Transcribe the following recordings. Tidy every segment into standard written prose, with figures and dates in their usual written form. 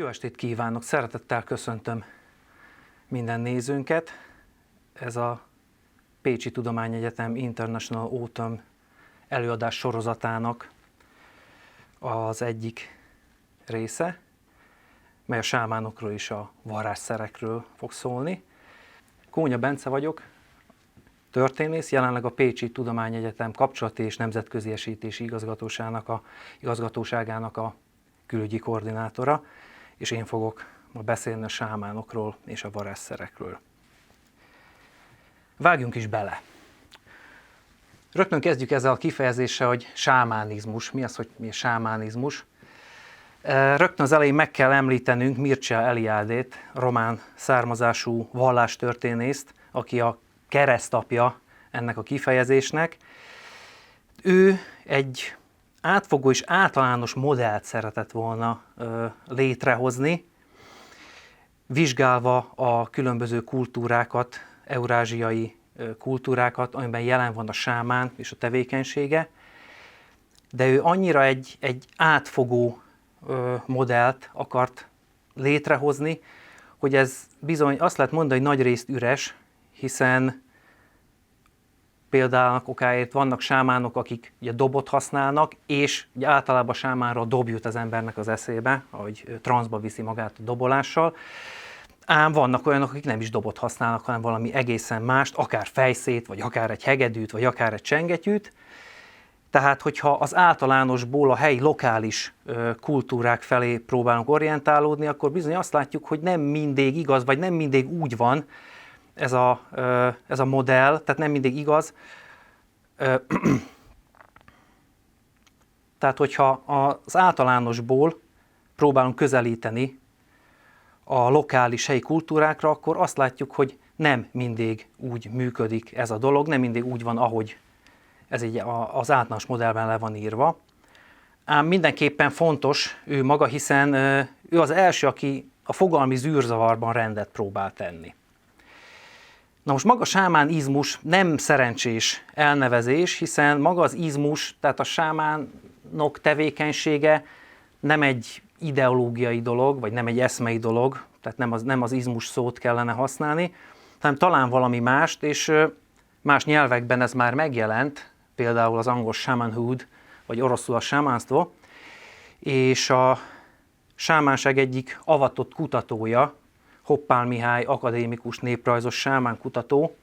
Jó estét kívánok! Szeretettel köszöntöm minden nézőnket. Ez a Pécsi Tudományegyetem International Autumn előadás sorozatának az egyik része, mely a sámánokról és a varázsszerekről fog szólni. Kónya Bence vagyok, történész, jelenleg a Pécsi Tudományegyetem Kapcsolati és Nemzetközi Esítési Igazgatóságának a külügyi koordinátora, és én fogok ma beszélni a sámánokról és a varázsszerekről. Vágjunk is bele! Rögtön kezdjük ezzel a kifejezéssel, hogy sámánizmus. Mi az, hogy mi a sámánizmus? Rögtön az elején meg kell említenünk Mircea Eliadét, román származású vallástörténészt, aki a keresztapja ennek a kifejezésnek. Ő egy átfogó és általános modellt szeretett volna létrehozni, vizsgálva a különböző kultúrákat, eurázsiai kultúrákat, amiben jelen van a sámán és a tevékenysége, de ő annyira egy átfogó modellt akart létrehozni, hogy ez bizony azt lehet mondani, hogy nagyrészt üres, hiszen például okáért vannak sámánok, akik ugye dobot használnak, és ugye általában a sámánra a dob jut az embernek az eszébe, ahogy transzba viszi magát a dobolással. Ám vannak olyanok, akik nem is dobot használnak, hanem valami egészen mást, akár fejszét, vagy akár egy hegedűt, vagy akár egy csengetyűt. Tehát, hogyha az általánosból a helyi lokális kultúrák felé próbálunk orientálódni, akkor bizony azt látjuk, hogy nem mindig igaz, vagy nem mindig úgy van ez a modell, tehát nem mindig igaz. Tehát, hogyha az általánosból próbálunk közelíteni a lokális helyi kultúrákra, akkor azt látjuk, hogy nem mindig úgy működik ez a dolog, nem mindig úgy van, ahogy ez így az általános modellben le van írva. Ám mindenképpen fontos ő maga, hiszen ő az első, aki a fogalmi zűrzavarban rendet próbál tenni. Na most maga a sámánizmus nem szerencsés elnevezés, hiszen maga az izmus, tehát a sámánok tevékenysége nem egy ideológiai dolog, vagy nem egy eszmei dolog, tehát nem az izmus szót kellene használni, hanem talán valami mást, és más nyelvekben ez már megjelent, például az angol shamanhood, vagy oroszul a sámánstvo, és a sámánság egyik avatott kutatója, Hoppál Mihály akadémikus néprajzos sámánkutató,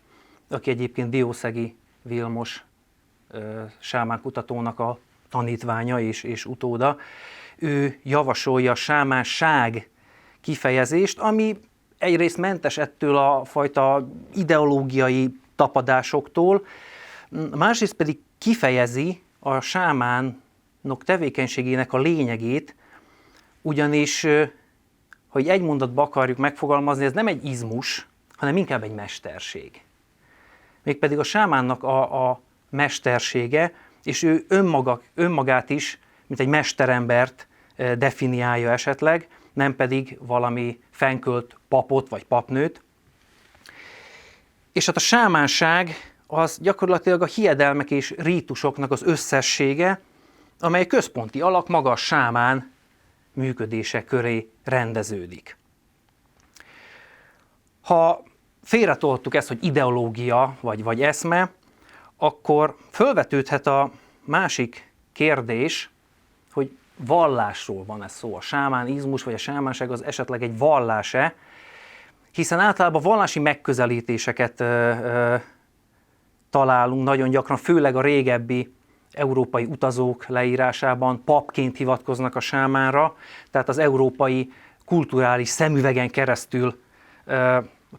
aki egyébként Diószegi Vilmos sámánkutatónak a tanítványa és utóda. Ő javasolja a sámánság kifejezést, ami egyrészt mentes ettől a fajta ideológiai tapadásoktól, másrészt pedig kifejezi a sámánok tevékenységének a lényegét, ugyanis, hogy egy mondatba akarjuk megfogalmazni, ez nem egy izmus, hanem inkább egy mesterség. Mégpedig a sámánnak a mestersége, és ő önmagát is, mint egy mesterembert definiálja esetleg, nem pedig valami fennkölt papot vagy papnőt. És hát a sámánság az gyakorlatilag a hiedelmek és rítusoknak az összessége, amely központi alak maga a sámán működése köré rendeződik. Ha félretoltuk ezt, hogy ideológia vagy eszme, akkor fölvetődhet a másik kérdés, hogy vallásról van ez szó. A sámánizmus vagy a sámánság az esetleg egy vallás-e, hiszen általában vallási megközelítéseket találunk nagyon gyakran, főleg a régebbi európai utazók leírásában papként hivatkoznak a sámánra, tehát az európai kulturális szemüvegen keresztül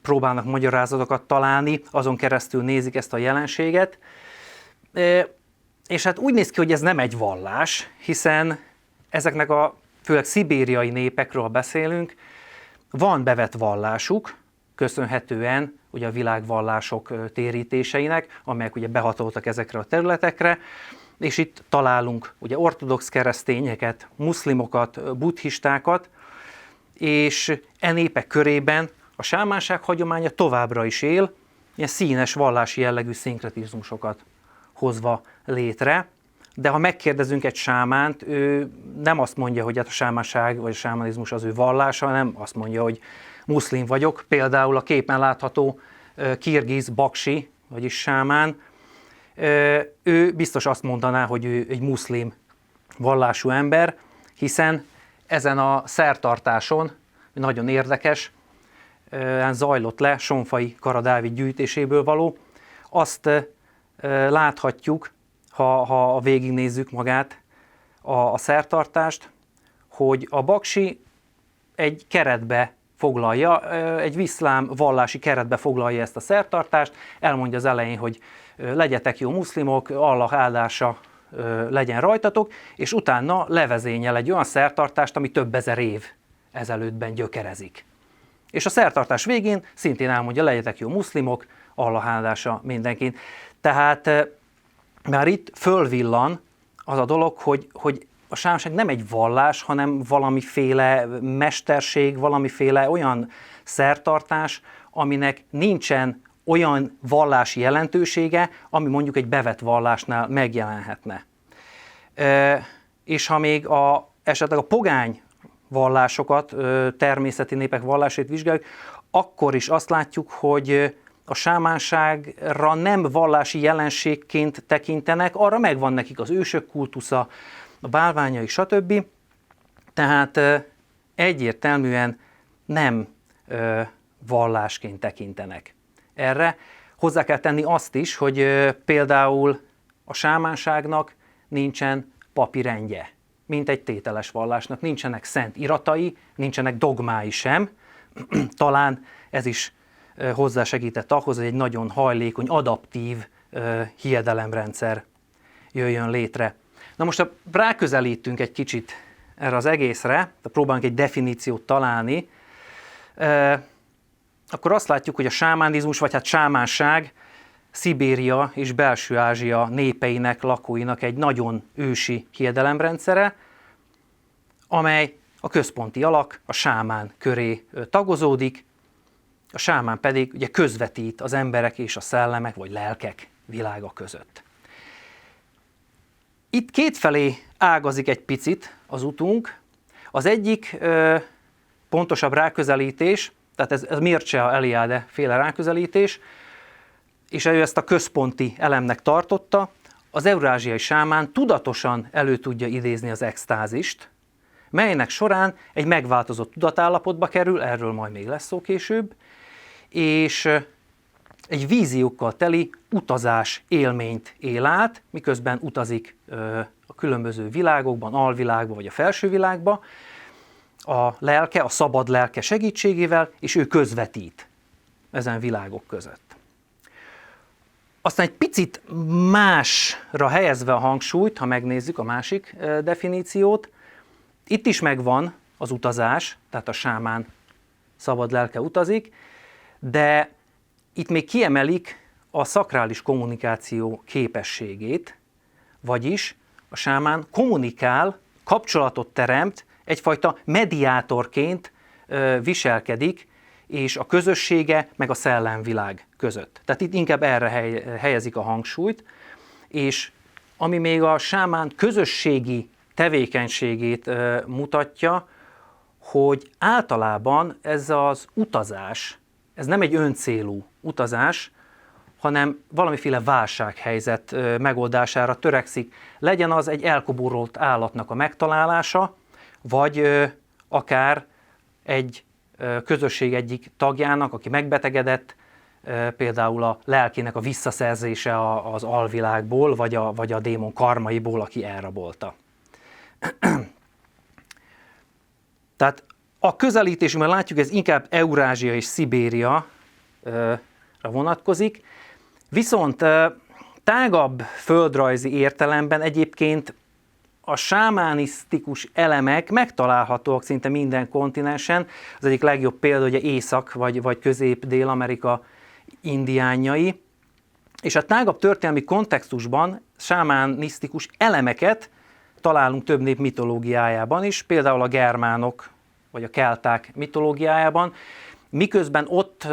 próbálnak magyarázatokat találni, azon keresztül nézik ezt a jelenséget. És hát úgy néz ki, hogy ez nem egy vallás, hiszen ezeknek a főleg szibériai népekről beszélünk, van bevett vallásuk, köszönhetően ugye a világvallások térítéseinek, amelyek ugye behatoltak ezekre a területekre, és itt találunk ugye ortodox keresztényeket, muszlimokat, buddhistákat, és e népek körében a sámánság hagyománya továbbra is él, ilyen színes vallási jellegű szinkretizmusokat hozva létre, de ha megkérdezünk egy sámánt, ő nem azt mondja, hogy hát a sámánság vagy a sámánizmus az ő vallása, hanem azt mondja, hogy muszlim vagyok. Például a képen látható kirgiz baksi, vagyis sámán, ő biztos azt mondaná, hogy ő egy muszlim vallású ember, hiszen ezen a szertartáson, nagyon érdekes, zajlott le Sonfai Kara Dávid gyűjtéséből való, azt láthatjuk, ha végignézzük magát a szertartást, hogy a baksi egy keretbe foglalja, egy iszlám vallási keretbe foglalja ezt a szertartást, elmondja az elején, hogy legyetek jó muszlimok, Allah áldása legyen rajtatok, és utána levezényel egy olyan szertartást, ami több ezer év ezelőttben gyökerezik. És a szertartás végén szintén elmondja, legyetek jó muszlimok, Allah áldása mindenkin. Tehát már itt fölvillan az a dolog, hogy a sámánság nem egy vallás, hanem valamiféle mesterség, valamiféle olyan szertartás, aminek nincsen olyan vallási jelentősége, ami mondjuk egy bevett vallásnál megjelenhetne. És ha még esetleg a pogány vallásokat, természeti népek vallásait vizsgáljuk, akkor is azt látjuk, hogy a sámánságra nem vallási jelenségként tekintenek, arra megvan nekik az ősök kultusza, a bálványai, stb. Tehát egyértelműen nem vallásként tekintenek erre. Hozzá kell tenni azt is, hogy például a sámánságnak nincsen papi rendje, mint egy tételes vallásnak. Nincsenek szent iratai, nincsenek dogmái sem. Talán ez is hozzásegített ahhoz, hogy egy nagyon hajlékony, adaptív hiedelemrendszer jöjjön létre. Na most, ha ráközelítünk egy kicsit erre az egészre, próbálunk egy definíciót találni, akkor azt látjuk, hogy a sámánizmus, vagy hát sámánság Szibéria és Belső-Ázsia népeinek, lakóinak egy nagyon ősi hiedelemrendszere, amely a központi alak, a sámán köré tagozódik, a sámán pedig ugye közvetít az emberek és a szellemek vagy lelkek világa között. Itt kétfelé ágazik egy picit az utunk. Az egyik pontosabb ráközelítés, tehát ez Mircea Eliade féle ráközelítés, és ő ezt a központi elemnek tartotta, az eurázsiai sámán tudatosan elő tudja idézni az extázist, melynek során egy megváltozott tudatállapotba kerül, erről majd még lesz szó később, és egy víziókkal teli utazás élményt él át, miközben utazik a különböző világokban, alvilágban vagy a felső világba, a lelke, a szabad lelke segítségével, és ő közvetít ezen világok között. Aztán egy picit másra helyezve a hangsúlyt, ha megnézzük a másik definíciót, itt is megvan az utazás, tehát a sámán szabad lelke utazik, de itt még kiemelik a szakrális kommunikáció képességét, vagyis a sámán kommunikál, kapcsolatot teremt, egyfajta mediátorként viselkedik, és a közössége meg a szellemvilág között. Tehát itt inkább erre helyezik a hangsúlyt, és ami még a sámán közösségi tevékenységét mutatja, hogy általában ez az utazás, ez nem egy öncélú utazás, hanem valamiféle válsághelyzet megoldására törekszik. Legyen az egy elkoburolt állatnak a megtalálása, vagy akár egy közösség egyik tagjának, aki megbetegedett, például a lelkének a visszaszerzése az alvilágból, vagy a démon karmaiból, aki elrabolta. Tehát a közelítésünkben látjuk, ez inkább Eurázsia és Szibéria vonatkozik, viszont tágabb földrajzi értelemben egyébként a sámánisztikus elemek megtalálhatóak szinte minden kontinensen. Az egyik legjobb példa ugye Észak- vagy Közép-Dél-Amerika indiánjai. És a tágabb történelmi kontextusban sámánisztikus elemeket találunk több nép mitológiájában is, például a germánok vagy a kelták mitológiájában. miközben ott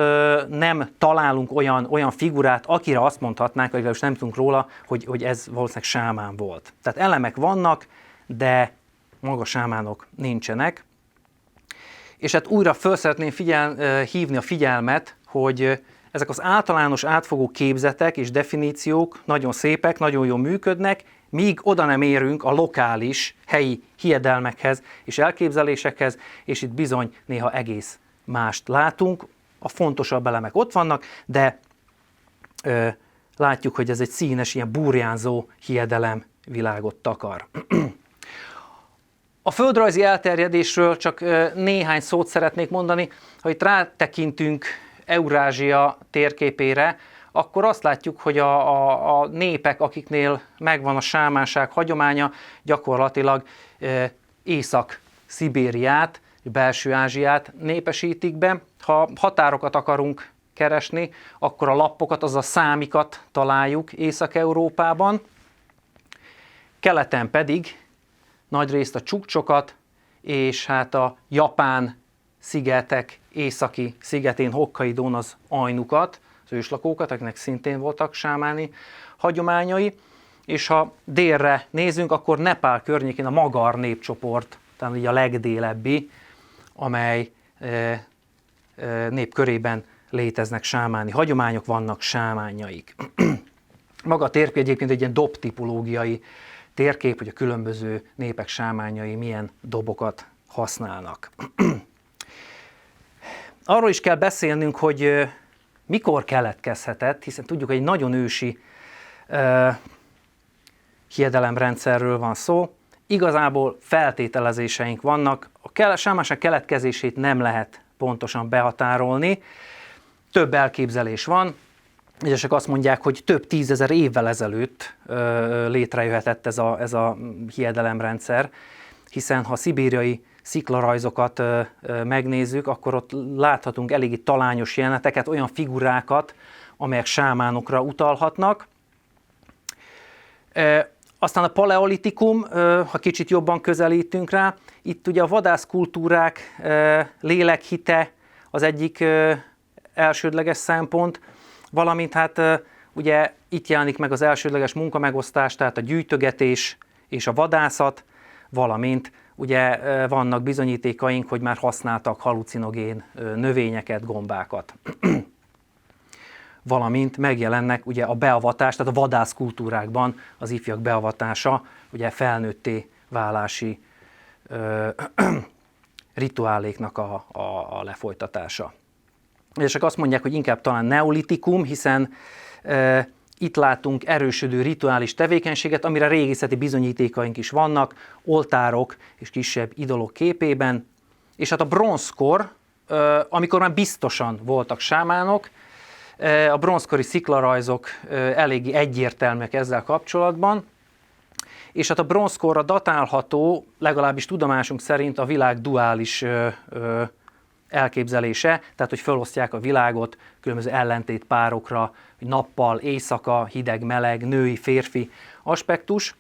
nem találunk olyan figurát, akire azt mondhatnánk, vagy nem tudunk róla, hogy ez valószínűleg sámán volt. Tehát elemek vannak, de maga sámánok nincsenek. És hát újra föl szeretném hívni a figyelmet, hogy ezek az általános átfogó képzetek és definíciók nagyon szépek, nagyon jól működnek, míg oda nem érünk a lokális, helyi hiedelmekhez és elképzelésekhez, és itt bizony néha egész mást látunk. A fontosabb elemek ott vannak, de látjuk, hogy ez egy színes, ilyen burjánzó hiedelem világot takar. A földrajzi elterjedésről csak néhány szót szeretnék mondani. Ha itt rátekintünk Eurázsia térképére, akkor azt látjuk, hogy a népek, akiknél megvan a sámánság hagyománya, gyakorlatilag Észak-Szibériát, Belső-Ázsiát népesítik be. Ha határokat akarunk keresni, akkor a lappokat, azaz a számikat találjuk Észak-Európában. Keleten pedig nagyrészt a csukcsokat, és hát a Japán szigetek északi szigetén, Hokkaidón az ainukat, az őslakókat, akiknek szintén voltak sámáni hagyományai. És ha délre nézünk, akkor Nepál környékén a Magar népcsoport, tehát ugye a legdélebbi, amely nép körében léteznek sámáni hagyományok, vannak sámányaik. Maga a térkép egyébként egy ilyen dobtipológiai térkép, hogy a különböző népek sámányai milyen dobokat használnak. Arról is kell beszélnünk, hogy mikor keletkezhetett, hiszen tudjuk, hogy egy nagyon ősi hiedelemrendszerről van szó. Igazából feltételezéseink vannak. A sámánság keletkezését nem lehet pontosan behatárolni. Több elképzelés van. Egyesek azt mondják, hogy több tízezer évvel ezelőtt létrejöhetett ez a hiedelemrendszer, hiszen ha szibériai sziklarajzokat megnézzük, akkor ott láthatunk eléggé talányos jeleneteket, olyan figurákat, amelyek sámánokra utalhatnak. Aztán a paleolitikum, ha kicsit jobban közelítünk rá, itt ugye a vadászkultúrák lélekhite az egyik elsődleges szempont, valamint hát ugye itt jelenik meg az elsődleges munkamegosztás, tehát a gyűjtögetés és a vadászat, valamint ugye vannak bizonyítékaink, hogy már használtak halucinogén növényeket, gombákat. Valamint megjelennek ugye a beavatás, tehát a vadászkultúrákban az ifjak beavatása, ugye felnőtté válási rituáléknak a lefolytatása. És azt mondják, hogy inkább talán neolitikum, hiszen itt látunk erősödő rituális tevékenységet, amire régészeti bizonyítékaink is vannak, oltárok és kisebb idolok képében. És hát a bronzkor, amikor már biztosan voltak sámánok, a bronzkori sziklarajzok eléggé egyértelműek ezzel kapcsolatban, és hát a bronzkorra datálható, legalábbis tudomásunk szerint a világ duális elképzelése, tehát hogy felosztják a világot különböző ellentétpárokra, hogy nappal, éjszaka, hideg-meleg, női-férfi aspektus,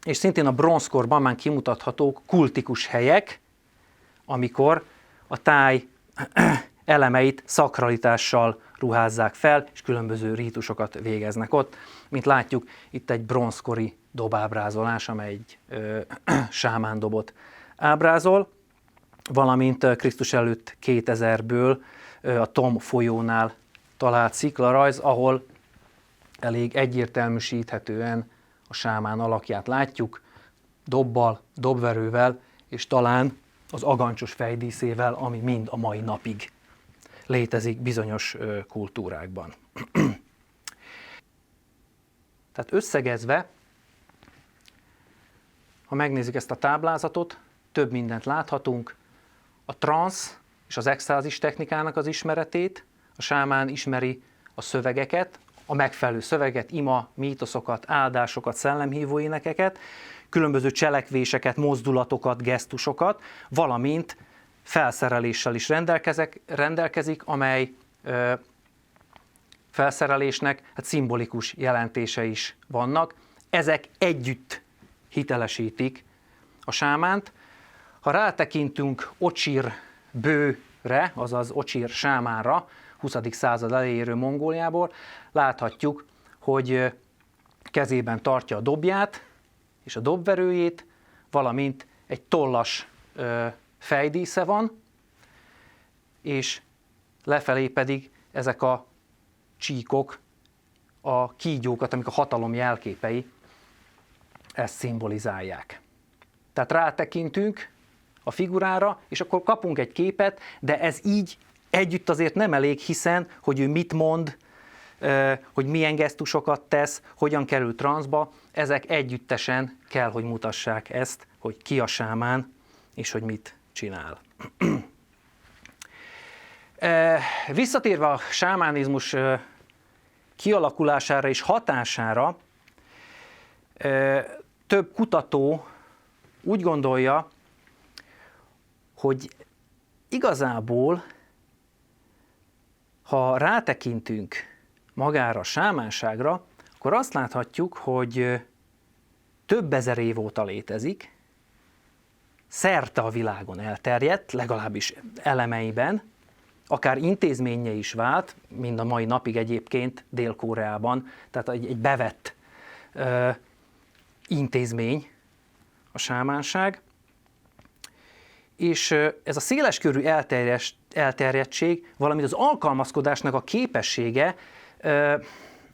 és szintén a bronzkorban már kimutathatók kultikus helyek, amikor a táj elemeit szakralitással ruházzák fel, és különböző rítusokat végeznek ott. Mint látjuk, itt egy bronzkori dobábrázolás, amely egy sámándobot ábrázol, valamint Krisztus előtt 2000-ből a Tom folyónál talált sziklarajz, ahol elég egyértelműsíthetően a sámán alakját látjuk, dobbal, dobverővel, és talán az agancsos fejdíszével, ami mind a mai napig létezik bizonyos kultúrákban. Tehát összegezve, ha megnézzük ezt a táblázatot, több mindent láthatunk. A transz és az extázis technikának az ismeretét, a sámán ismeri a szövegeket, a megfelelő szöveget, ima, mítoszokat, áldásokat, szellemhívó énekeket, különböző cselekvéseket, mozdulatokat, gesztusokat, valamint felszereléssel is rendelkezik, amely felszerelésnek hát szimbolikus jelentése is vannak. Ezek együtt hitelesítik a sámánt. Ha rátekintünk Ocsir bő Ocsirre, azaz Ocsir sámánra, 20. század elejéről Mongóliából, láthatjuk, hogy kezében tartja a dobját és a dobverőjét, valamint egy tollas fejdísze van, és lefelé pedig ezek a csíkok, a kígyókat, amik a hatalom jelképei, ezt szimbolizálják. Tehát rátekintünk a figurára, és akkor kapunk egy képet, de ez így együtt azért nem elég, hiszen, hogy ő mit mond, hogy milyen gesztusokat tesz, hogyan kerül transzba, ezek együttesen kell, hogy mutassák ezt, hogy ki a sámán, és hogy mit csinál. Visszatérve a sámánizmus kialakulására és hatására, több kutató úgy gondolja, hogy igazából, ha rátekintünk magára a sámánságra, akkor azt láthatjuk, hogy több ezer év óta létezik, szerte a világon elterjedt, legalábbis elemeiben, akár intézménye is vált, mind a mai napig egyébként Dél-Koreában, tehát egy bevett intézmény a sámánság, és ez a széleskörű elterjedtség, valamint az alkalmazkodásnak a képessége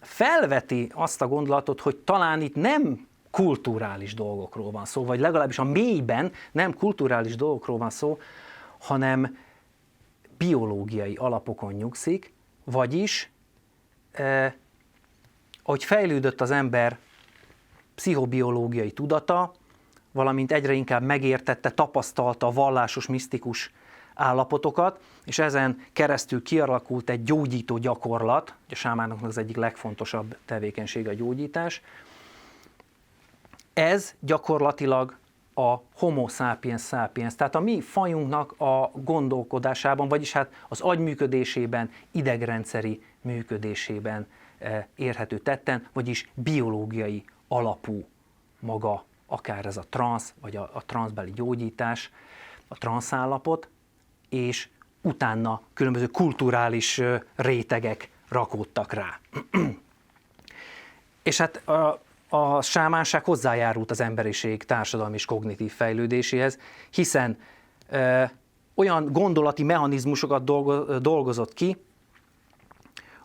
felveti azt a gondolatot, hogy talán itt nem kulturális dolgokról van szó, vagy legalábbis a mélyben nem kulturális dolgokról van szó, hanem biológiai alapokon nyugszik, vagyis ahogy fejlődött az ember pszichobiológiai tudata, valamint egyre inkább megértette, tapasztalta a vallásos, misztikus állapotokat, és ezen keresztül kialakult egy gyógyító gyakorlat, a sámánoknak az egyik legfontosabb tevékenysége a gyógyítás. Ez gyakorlatilag a Homo sapiens sapiens, tehát a mi fajunknak a gondolkodásában, vagyis hát az agy működésében, idegrendszeri működésében érhető tetten, vagyis biológiai alapú maga, akár ez a transz, vagy a transzbeli gyógyítás, a transzállapot, és utána különböző kulturális rétegek rakódtak rá. És hát a sámánság hozzájárult az emberiség társadalmi és kognitív fejlődéséhez, hiszen olyan gondolati mechanizmusokat dolgozott ki,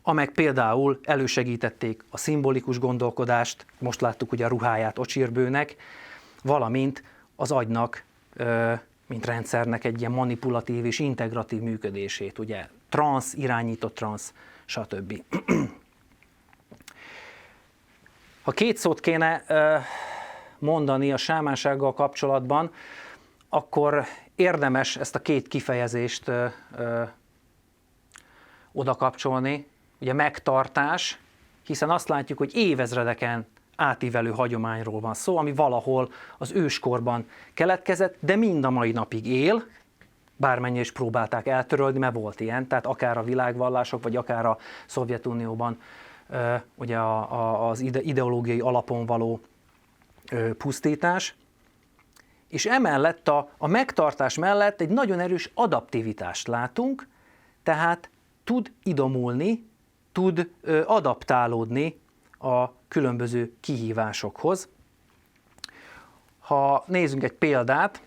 amelyek például elősegítették a szimbolikus gondolkodást, most láttuk ugye a ruháját Ocsirbőnek, valamint az agynak, mint rendszernek egy ilyen manipulatív és integratív működését, ugye transz, irányított transz, stb. Ha két szót kéne mondani a sámánsággal kapcsolatban, akkor érdemes ezt a két kifejezést oda kapcsolni. Ugye megtartás, hiszen azt látjuk, hogy évezredeken átívelő hagyományról van szó, ami valahol az őskorban keletkezett, de mind a mai napig él, bármennyire is próbálták eltörölni, mert volt ilyen, tehát akár a világvallások, vagy akár a Szovjetunióban ugye az ideológiai alapon való pusztítás, és emellett a megtartás mellett egy nagyon erős adaptivitást látunk, tehát tud idomulni, tud adaptálódni a különböző kihívásokhoz. Ha nézzünk egy példát,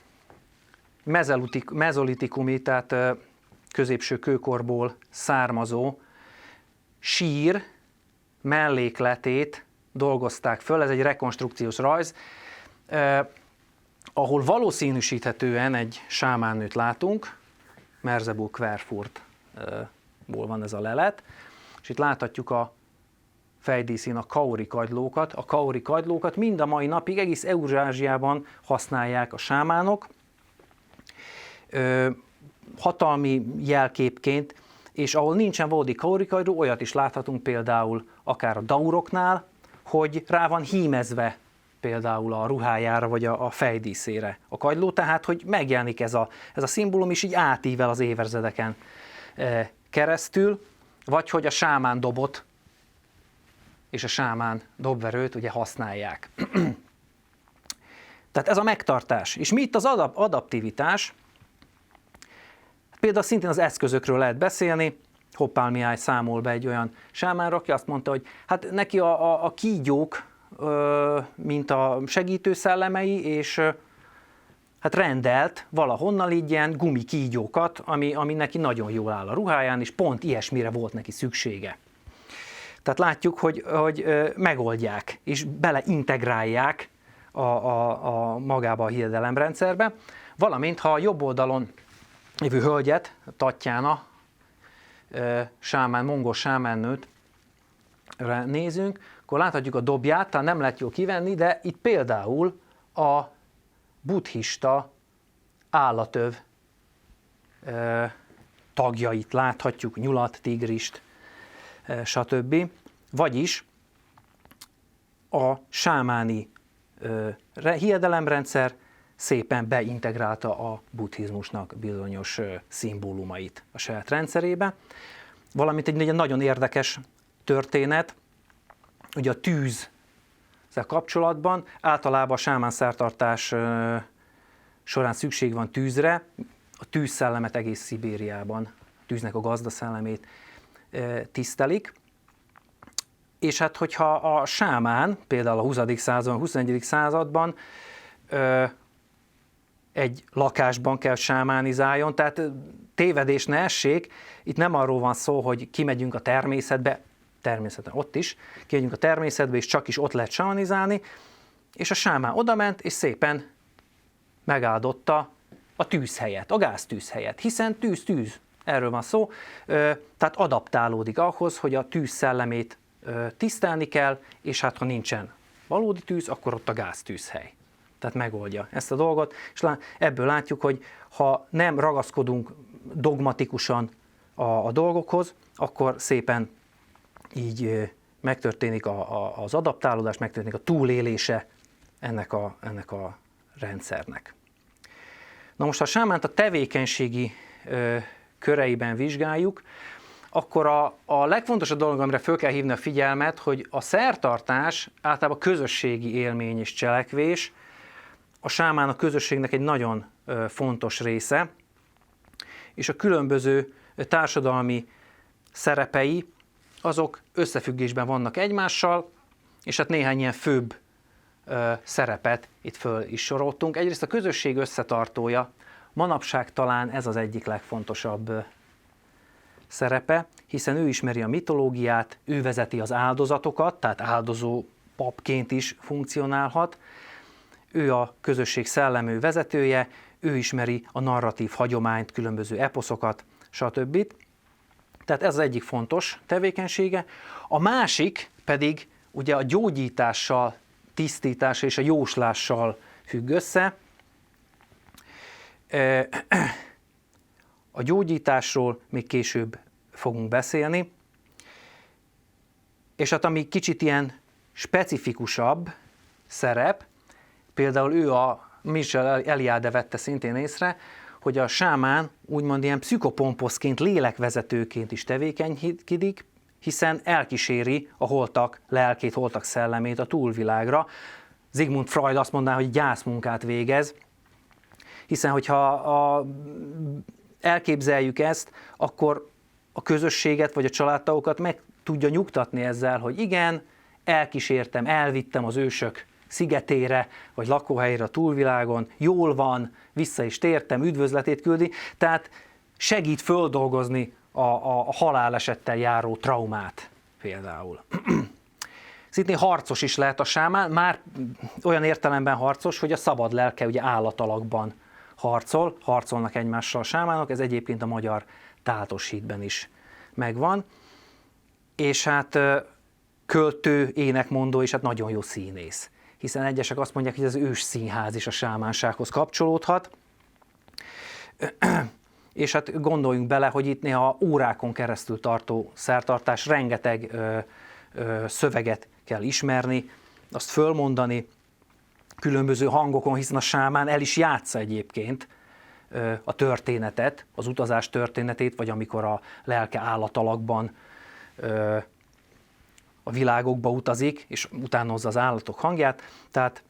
mezolitikumi, tehát középső kőkorból származó sír mellékletét dolgozták föl, ez egy rekonstrukciós rajz, ahol valószínűsíthetően egy sámánnőt látunk, Merseburg Querfurtból van ez a lelet, és itt láthatjuk a fejdíszén a kauri kagylókat. A kauri kagylókat mind a mai napig egész Eurázsiában használják a sámánok, hatalmi jelképként, és ahol nincsen valódi kauri kagyló, olyat is láthatunk például akár a dauroknál, hogy rá van hímezve például a ruhájára vagy a fejdíszére a kagyló, tehát hogy megjelenik ez a szimbólum, és így átível az évezredeken keresztül, vagy hogy a sámán dobot és a sámán dobverőt ugye használják. Tehát ez a megtartás. És mi itt az adaptivitás? például szintén az eszközökről lehet beszélni. Hoppál Mihály számol be egy olyan sámánra, aki azt mondta, hogy hát neki a kígyók, mint a segítő szellemei, és hát rendelt valahonnan így ilyen gumikígyókat, ami neki nagyon jól áll a ruháján, és pont ilyesmire volt neki szüksége. Tehát látjuk, hogy megoldják, és beleintegrálják a magába a hiedelemrendszerbe, valamint ha a jobb oldalon lévő hölgyet, Tatjana, mongol sámánnőt nézünk, akkor láthatjuk a dobját, tehát nem lehet jól kivenni, de itt például a buddhista állatöv tagjait láthatjuk, nyulat, tigrist, stb. Vagyis a sámáni hiedelemrendszer szépen beintegrálta a buddhizmusnak bizonyos szimbólumait a saját rendszerébe. Valamint egy nagyon érdekes történet, ugye a tűzzel kapcsolatban általában a sámán szertartás során szükség van tűzre, a tűzszellemet egész Szibériában, a tűznek a gazdaszellemét tisztelik, és hát hogyha a sámán, például a 20. században, 21. században egy lakásban kell sámánizáljon, tehát tévedés ne essék, itt nem arról van szó, hogy kimegyünk a természetbe, természetesen ott is, kimegyünk a természetbe, és csak is ott lehet sámánizálni, és a sámán odament, és szépen megáldotta a tűzhelyet, a gáztűzhelyet, hiszen tűz, erről van szó, tehát adaptálódik ahhoz, hogy a tűz szellemét tisztelni kell, és hát ha nincsen valódi tűz, akkor ott a gáztűzhely. Tehát megoldja ezt a dolgot, és ebből látjuk, hogy ha nem ragaszkodunk dogmatikusan a dolgokhoz, akkor szépen így megtörténik az adaptálódás, megtörténik a túlélése ennek a rendszernek. Na most, ha a sámánt a tevékenységi köreiben vizsgáljuk, akkor a legfontosabb dolog, amire föl kell hívni a figyelmet, hogy a szertartás általában közösségi élmény és cselekvés, a sámán a közösségnek egy nagyon fontos része, és a különböző társadalmi szerepei, azok összefüggésben vannak egymással, és hát néhány ilyen főbb szerepet itt föl is soroltunk. Egyrészt a közösség összetartója, manapság talán ez az egyik legfontosabb szerepe, hiszen ő ismeri a mitológiát, ő vezeti az áldozatokat, tehát áldozó papként is funkcionálhat, ő a közösség szellemű vezetője, ő ismeri a narratív hagyományt, különböző eposzokat, stb. Tehát ez az egyik fontos tevékenysége. A másik pedig ugye a gyógyítással, tisztítással és a jóslással függ össze. A gyógyításról még később fogunk beszélni. És hát ami kicsit ilyen specifikusabb szerep, például ő Michel Eliade vette szintén észre, hogy a sámán úgymond ilyen pszüchopomposzként, lélekvezetőként is tevékenykedik, hiszen elkíséri a holtak lelkét, holtak szellemét a túlvilágra. Sigmund Freud azt mondaná, hogy gyászmunkát végez, hiszen hogyha elképzeljük ezt, akkor a közösséget vagy a családtagokat meg tudja nyugtatni ezzel, hogy igen, elkísértem, elvittem az ősök szigetére, vagy lakóhelyére a túlvilágon, jól van, vissza is tértem, üdvözletét küldi, tehát segít földolgozni a halálesettel járó traumát például. Szintén harcos is lehet a sámán, már olyan értelemben harcos, hogy a szabad lelke ugye állatalakban harcolnak egymással a sámánok, ez egyébként a magyar táltos hídben is megvan, és hát költő, énekmondó, és hát nagyon jó színész. Hiszen egyesek azt mondják, hogy az ős színház is a sámánsághoz kapcsolódhat. És hát gondoljunk bele, hogy itt néha órákon keresztül tartó szertartás, rengeteg szöveget kell ismerni, azt fölmondani különböző hangokon, hiszen a sámán el is játsza egyébként a történetet, az utazás történetét, vagy amikor a lelke állatalakban a világokba utazik, és utánozza az állatok hangját, tehát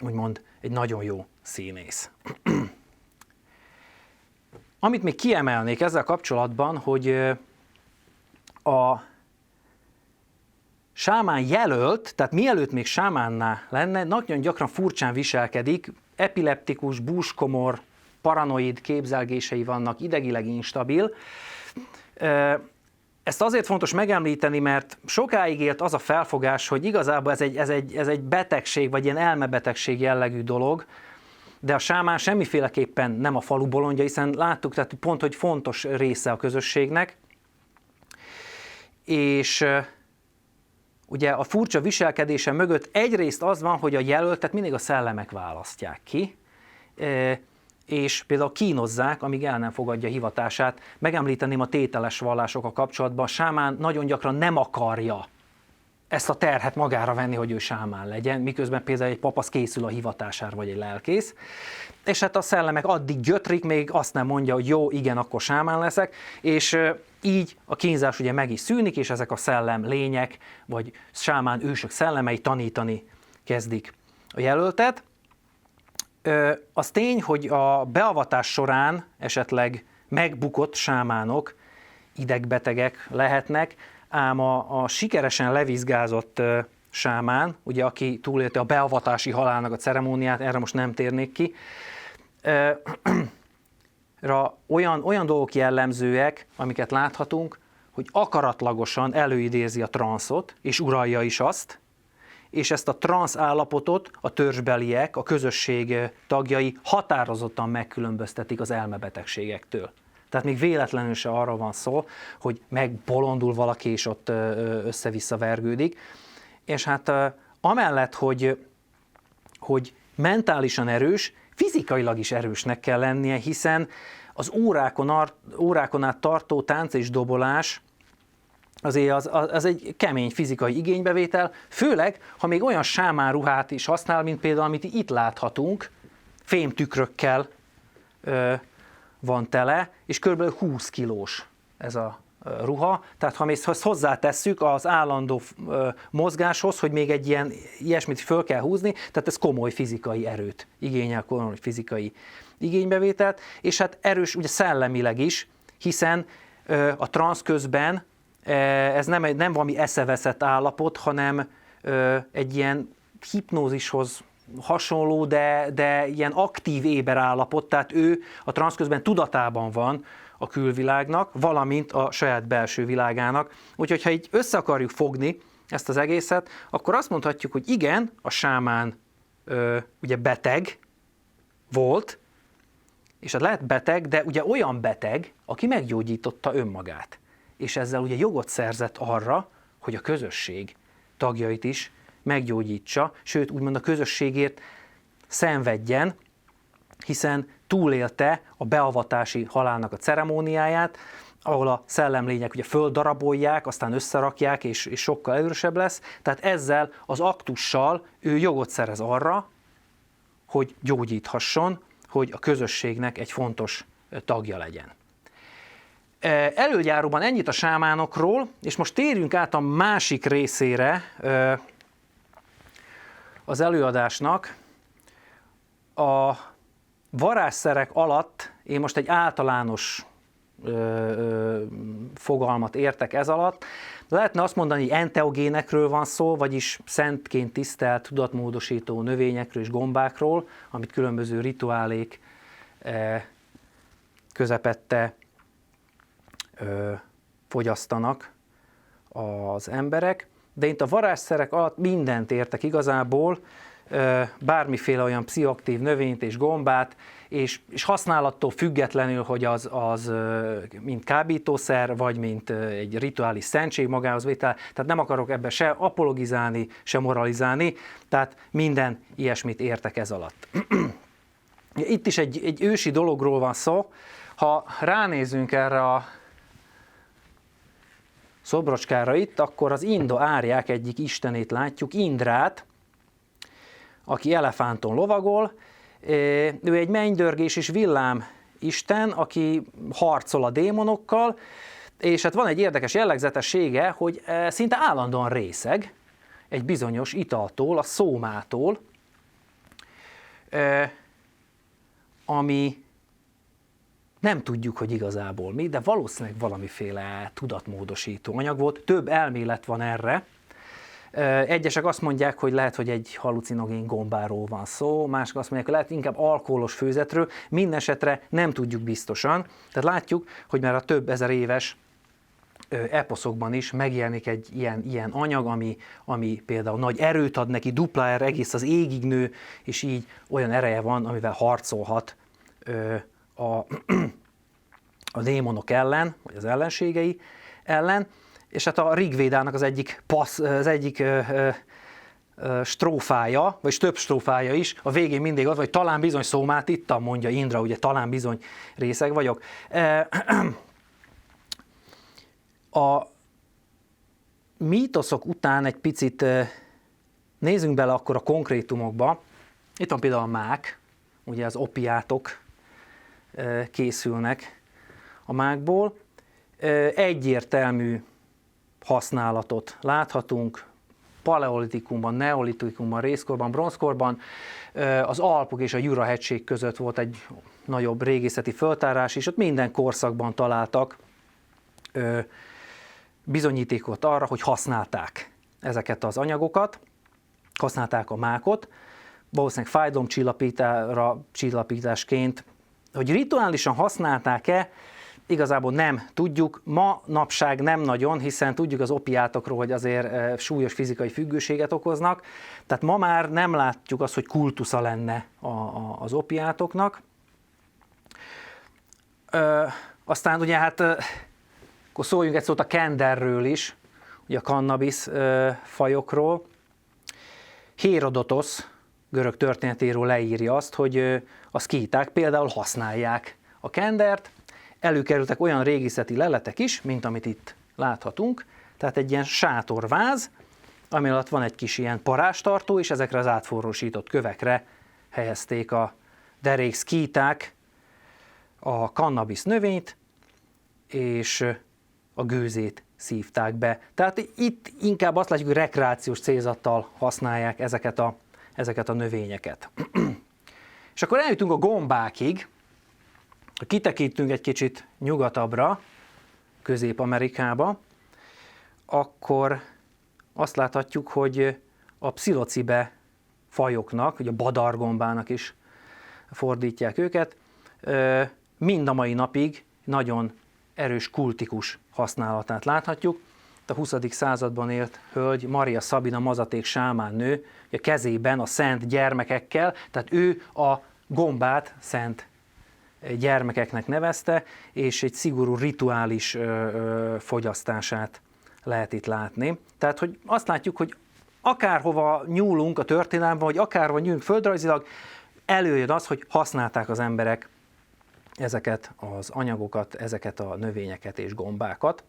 úgymond egy nagyon jó színész. Amit még kiemelnék ezzel kapcsolatban, hogy a sámán jelölt, tehát mielőtt még sámánná lenne, nagyon gyakran furcsán viselkedik, epileptikus, búskomor, paranoid képzelgései vannak, idegileg instabil. Ezt azért fontos megemlíteni, mert sokáig élt az a felfogás, hogy igazából ez egy betegség, vagy ilyen elmebetegség jellegű dolog, de a sámán semmiféleképpen nem a falu bolondja, hiszen láttuk, tehát pont, hogy fontos része a közösségnek. És ugye a furcsa viselkedése mögött egyrészt az van, hogy a jelöltet mindig a szellemek választják ki, és például kínozzák, amíg el nem fogadja hivatását. Megemlíteném a tételes vallásokkal kapcsolatban, a sámán nagyon gyakran nem akarja ezt a terhet magára venni, hogy ő sámán legyen, miközben például egy papasz készül a hivatására, vagy egy lelkész. És hát a szellemek addig gyötrik, még azt nem mondja, hogy jó, igen, akkor sámán leszek, és így a kínzás ugye meg is szűnik, és ezek a szellem lények, vagy sámán ősök szellemei tanítani kezdik a jelöltet. Az tény, hogy a beavatás során esetleg megbukott sámánok idegbetegek lehetnek, ám a sikeresen levizsgázott sámán, ugye aki túlélte a beavatási halálnak a ceremóniát, erre most nem térnék ki, olyan dolgok jellemzőek, amiket láthatunk, hogy akaratlagosan előidézi a transzot, és uralja is azt, és ezt a transz állapotot a törzsbeliek, a közösség tagjai határozottan megkülönböztetik az elmebetegségektől. Tehát még véletlenül se arra van szó, hogy megbolondul valaki, és ott össze-vissza vergődik. És hát amellett, hogy mentálisan erős, fizikailag is erősnek kell lennie, hiszen az órákon át tartó tánc és dobolás azért az egy kemény fizikai igénybevétel, főleg, ha még olyan sámán ruhát is használ, mint például, amit itt láthatunk, fémtükrökkel van tele, és kb. 20 kilós ez a ruha. Tehát ha ezt hozzátesszük az állandó mozgáshoz, hogy még egy ilyesmit föl kell húzni, tehát ez komoly fizikai erőt igényel, komoly fizikai igénybevételt, és hát erős ugye szellemileg is, hiszen a transz közben ez nem valami eszeveszett állapot, hanem egy ilyen hipnózishoz hasonló, de ilyen aktív éber állapot, tehát ő a transz közben tudatában van a külvilágnak, valamint a saját belső világának. Úgyhogy ha így össze akarjuk fogni ezt az egészet, akkor azt mondhatjuk, hogy igen, a sámán ugye beteg volt, és hát lehet beteg, de ugye olyan beteg, aki meggyógyította önmagát. És ezzel ugye jogot szerzett arra, hogy a közösség tagjait is meggyógyítsa, sőt úgymond a közösségért szenvedjen, hiszen túlélte a beavatási halálnak a ceremóniáját, ahol a szellemlények ugye földarabolják, aztán összerakják, és sokkal erősebb lesz. Tehát ezzel az aktussal ő jogot szerez arra, hogy gyógyíthasson, hogy a közösségnek egy fontos tagja legyen. Elöljáróban ennyit a sámánokról, és most térjünk át a másik részére az előadásnak. A varázsszerek alatt én most egy általános fogalmat értek ez alatt. Lehetne azt mondani, hogy enteogénekről van szó, vagyis szentként tisztelt, tudatmódosító növényekről és gombákról, amit különböző rituálék közepette fogyasztanak az emberek. De itt a varázsszerek alatt mindent értek igazából, bármiféle olyan pszichoaktív növényt és gombát, és használattól függetlenül, hogy az mint kábítószer, vagy mint egy rituális szentség magához vétel, tehát nem akarok ebben se apologizálni, se moralizálni, tehát minden ilyesmit értek ez alatt. Itt is egy ősi dologról van szó, ha ránézünk erre a szobrocskára itt, akkor az indo-árják egyik istenét látjuk, Indrát, aki elefánton lovagol. Ő egy mennydörgés és villám isten, aki harcol a démonokkal, és hát van egy érdekes jellegzetessége, hogy szinte állandóan részeg egy bizonyos italtól, a szómától, ami Nem tudjuk, hogy igazából mi, de valószínűleg valamiféle tudatmódosító anyag volt. Több elmélet van erre. Egyesek azt mondják, hogy lehet, hogy egy halucinogén gombáról van szó, mások azt mondják, hogy lehet inkább alkoholos főzetről. Mindenesetre nem tudjuk biztosan. Tehát látjuk, hogy már a több ezer éves eposzokban is megjelenik egy ilyen anyag, ami például nagy erőt ad neki, dupla erre, egész az égig nő, és így olyan ereje van, amivel harcolhat a démonok ellen, vagy az ellenségei ellen. És hát a Rigvédának az egyik strófája, vagy több strófája is, a végén mindig az, vagy talán bizony szómát ittam, mondja Indra, ugye talán bizony részeg vagyok. A mítoszok után egy picit nézzünk bele akkor a konkrétumokba. Itt van például a mák, ugye az opiátok készülnek a mákból. Egyértelmű használatot láthatunk paleolitikumban, neolitikumban, rézkorban, bronzkorban. Az Alpok és a Jura-hegység között volt egy nagyobb régészeti föltárás, és ott minden korszakban találtak bizonyítékot arra, hogy használták ezeket az anyagokat, használták a mákot, valószínűleg fájdalomcsillapításként. Hogy rituálisan használták-e, igazából nem tudjuk, manapság nem nagyon, hiszen tudjuk az opiátokról, hogy azért súlyos fizikai függőséget okoznak, tehát ma már nem látjuk azt, hogy kultusza lenne az opiátoknak. Aztán ugye hát, akkor szóljunk egy szót a kenderről is, ugye a kannabisz fajokról. Hérodotosz görög történetéről leírja azt, hogy a szkíták például használják a kendert. Előkerültek olyan régészeti leletek is, mint amit itt láthatunk, tehát egy ilyen sátorváz, ami alatt van egy kis ilyen parázstartó, és ezekre az átforrósított kövekre helyezték a derék szkíták a kannabisz növényt, és a gőzét szívták be. Tehát itt inkább azt látjuk, hogy rekreációs célzattal használják ezeket a növényeket. És akkor eljutunk a gombákig, ha kitekintünk egy kicsit nyugatabbra, Közép-Amerikába, akkor azt láthatjuk, hogy a pszilocibe fajoknak, ugye a badargombának is fordítják őket, mind a mai napig nagyon erős kultikus használatát láthatjuk. A 20. században élt hölgy, Maria Sabina mazaték sámánnő, a kezében a szent gyermekekkel, tehát ő a gombát szent gyermekeknek nevezte, és egy szigorú rituális fogyasztását lehet itt látni. Tehát, hogy azt látjuk, hogy akárhova nyúlunk a történelemben, vagy akárhova nyúlunk földrajzilag, előjön az, hogy használták az emberek ezeket az anyagokat, ezeket a növényeket és gombákat.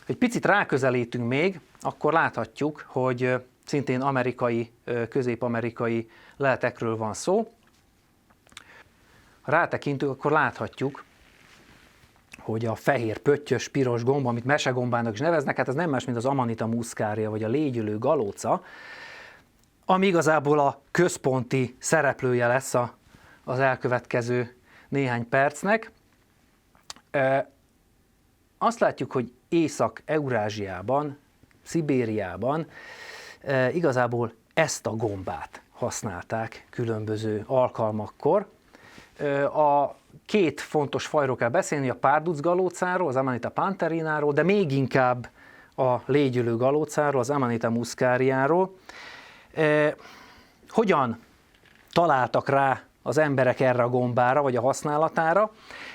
Egy picit ráközelítünk még, akkor láthatjuk, hogy szintén amerikai, közép-amerikai leletekről van szó. Ha rátekintünk, akkor láthatjuk, hogy a fehér pöttyös, piros gomba, amit mesegombának is neveznek, hát ez nem más, mint az Amanita muscaria, vagy a légyülő galóca, ami igazából a központi szereplője lesz az elkövetkező néhány percnek. Azt látjuk, hogy Észak-Eurázsiában, Szibériában igazából ezt a gombát használták különböző alkalmakkor. A két fontos fajról kell beszélni, a párduc galócáról, az Amanita pantherináról, de még inkább a légyülő galócáról, az Amanita muscariáról. Hogyan találtak rá az emberek erre a gombára, vagy a használatára?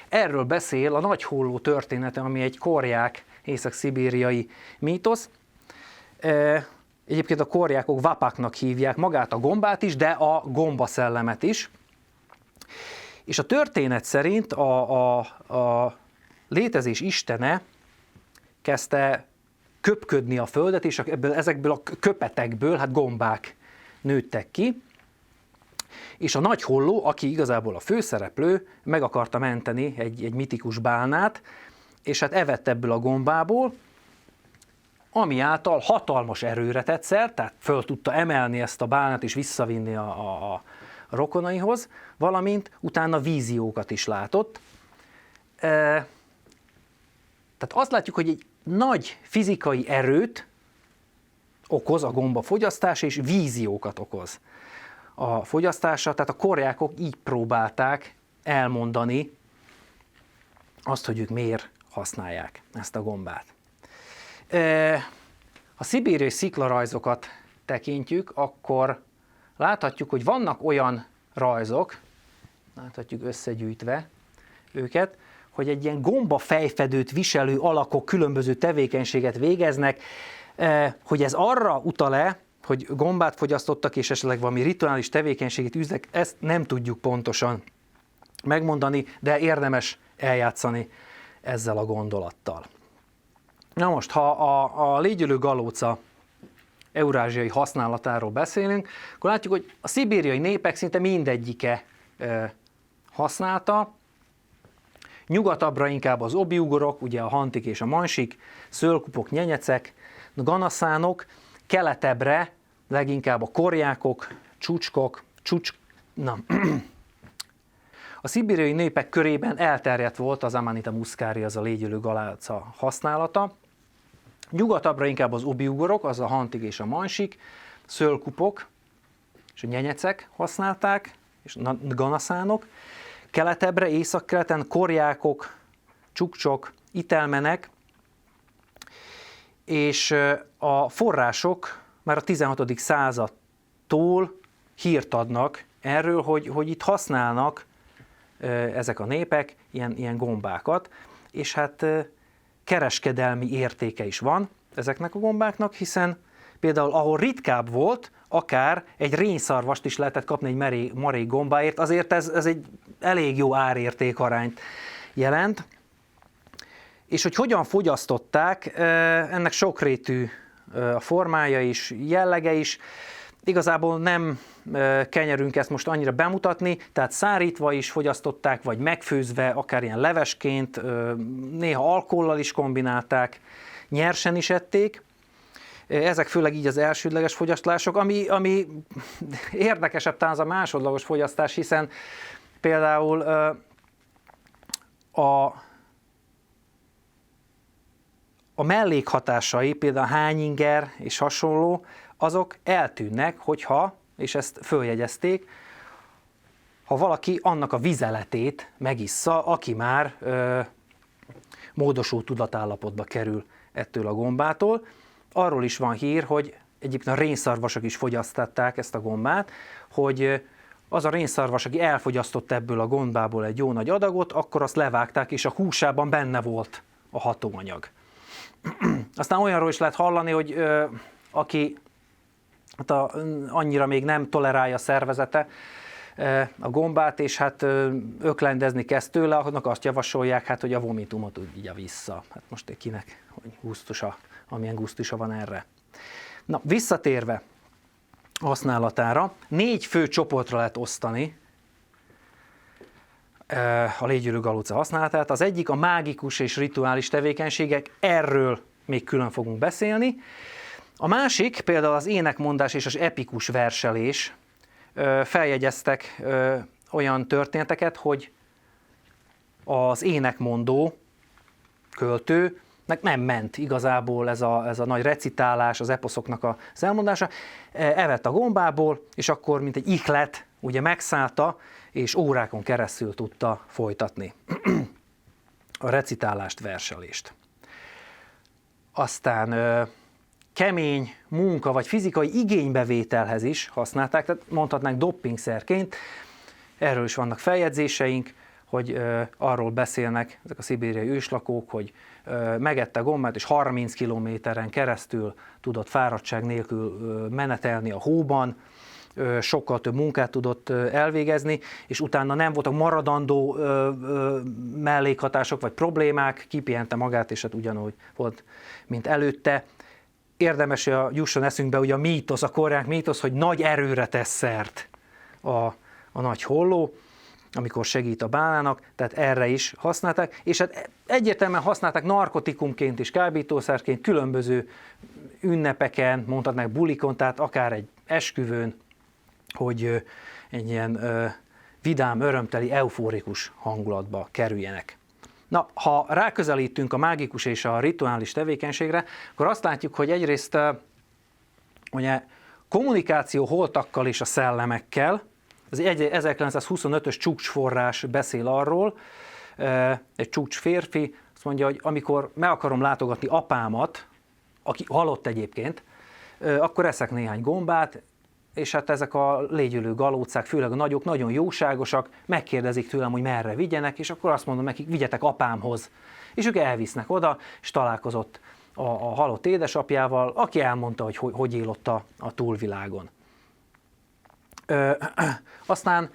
Erről beszél a Nagy Holló története, ami egy korják észak-szibériai mítosz. Egyébként a korjákok vapaknak hívják magát a gombát is, de a gombaszellemet is. És a történet szerint a létezés istene kezdte köpködni a földet, és ezekből a köpetekből hát gombák nőttek ki. És a Nagy Holló, aki igazából a főszereplő, meg akarta menteni egy mitikus bálnát, és hát evett ebből a gombából, ami által hatalmas erőre tett szert, tehát föl tudta emelni ezt a bálnát és visszavinni a rokonaihoz, valamint utána víziókat is látott. tehát azt látjuk, hogy egy nagy fizikai erőt okoz a gombafogyasztás, és víziókat okoz a fogyasztása, tehát a korjákok így próbálták elmondani azt, hogy ők miért használják ezt a gombát. Ha szibériai sziklarajzokat tekintjük, akkor láthatjuk, hogy vannak olyan rajzok, láthatjuk összegyűjtve őket, hogy egy ilyen gomba fejfedőt viselő alakok különböző tevékenységet végeznek, hogy ez arra utal-e, hogy gombát fogyasztottak, és esetleg valami rituális tevékenységet űznek, ezt nem tudjuk pontosan megmondani, de érdemes eljátszani ezzel a gondolattal. Na most, ha a légyülő galóca eurázsiai használatáról beszélünk, akkor látjuk, hogy a szibériai népek szinte mindegyike használta. Nyugatabbra inkább az obi-ugorok, ugye a hantik és a mansik, szőlkupok, nyenyecek, ganaszánok, keletebbre leginkább a korjákok, csúcskok, A szibériai népek körében elterjedt volt az Amanita muscaria, az a légyülő galóca használata. Nyugatabbra inkább az obi-ugorok, az a hantik és a mansik, szőlkupok és a nyenyecek használták, és ganaszánok. Keletebbre, északkeleten korjákok, csukcsok, itelmenek, és a források már a 16. századtól hírt adnak erről, hogy itt használnak ezek a népek ilyen gombákat, és hát kereskedelmi értéke is van ezeknek a gombáknak, hiszen például ahol ritkább volt, akár egy rénszarvast is lehetett kapni egy marék gombáért, azért ez egy elég jó árérték-arányt jelent. És hogy hogyan fogyasztották, ennek sokrétű a formája is, jellege is. Igazából nem kenyerünk ezt most annyira bemutatni, tehát szárítva is fogyasztották, vagy megfőzve, akár ilyen levesként, néha alkohollal is kombinálták, nyersen is ették. Ezek főleg így az elsődleges fogyasztások, ami érdekesebb talán az a másodlagos fogyasztás, hiszen például a mellékhatásai, például a hányinger és hasonló, azok eltűnnek, hogyha, és ezt följegyezték, ha valaki annak a vizeletét megissza, aki már módosult tudatállapotba kerül ettől a gombától. Arról is van hír, hogy egyébként a rénszarvasok is fogyasztották ezt a gombát, hogy az a rénszarvas, aki elfogyasztott ebből a gombából egy jó nagy adagot, akkor azt levágták, és a húsában benne volt a hatóanyag. Aztán olyanról is lehet hallani, hogy aki hát annyira még nem tolerálja a szervezete a gombát, és hát öklendezni kezd tőle, annak azt javasolják, hát, hogy a vomitumot ugye vissza. Hát most kinek gusztusa, amilyen gusztusa van erre. Na, visszatérve használatára, 4 fő csoportra lehet osztani a légyülő galóca használatát. Az egyik a mágikus és rituális tevékenységek, erről még külön fogunk beszélni. A másik például az énekmondás és az epikus verselés. Feljegyeztek olyan történeteket, hogy az énekmondó költőnek nem ment igazából ez a nagy recitálás, az eposzoknak az elmondása. Evett a gombából, és akkor mint egy ihlet ugye megszállta, és órákon keresztül tudta folytatni a recitálást, verselést. Aztán kemény munka vagy fizikai igénybevételhez is használták, tehát mondhatnánk doppingszerként. Erről is vannak feljegyzéseink, hogy arról beszélnek ezek a szibériai őslakók, hogy megette a gombát, és 30 kilométeren keresztül tudott fáradtság nélkül menetelni a hóban, sokkal több munkát tudott elvégezni, és utána nem voltak maradandó mellékhatások vagy problémák, kipihente magát, és hát ugyanúgy volt, mint előtte. Érdemes, hogy jusson eszünkbe ugye a mítosz, a korják mítosz, hogy nagy erőre tesz szert a nagy holló, amikor segít a bánának, tehát erre is használták, és hát egyértelműen használták narkotikumként és kábítószerként, különböző ünnepeken, mondhatnák bulikon, tehát akár egy esküvőn, hogy egy ilyen vidám, örömteli, euforikus hangulatba kerüljenek. Na, ha ráközelítünk a mágikus és a rituális tevékenységre, akkor azt látjuk, hogy egyrészt ugye, kommunikáció holtakkal és a szellemekkel, az 1925-ös csúcsforrás beszél arról, egy csúcs férfi azt mondja, hogy amikor meg akarom látogatni apámat, aki halott egyébként, akkor eszek néhány gombát, és hát ezek a légyülő galócák, főleg a nagyok, nagyon jóságosak, megkérdezik tőlem, hogy merre vigyenek, és akkor azt mondom nekik, vigyetek apámhoz. És ők elvisznek oda, és találkozott a halott édesapjával, aki elmondta, hogy hogy él ott a túlvilágon. Aztán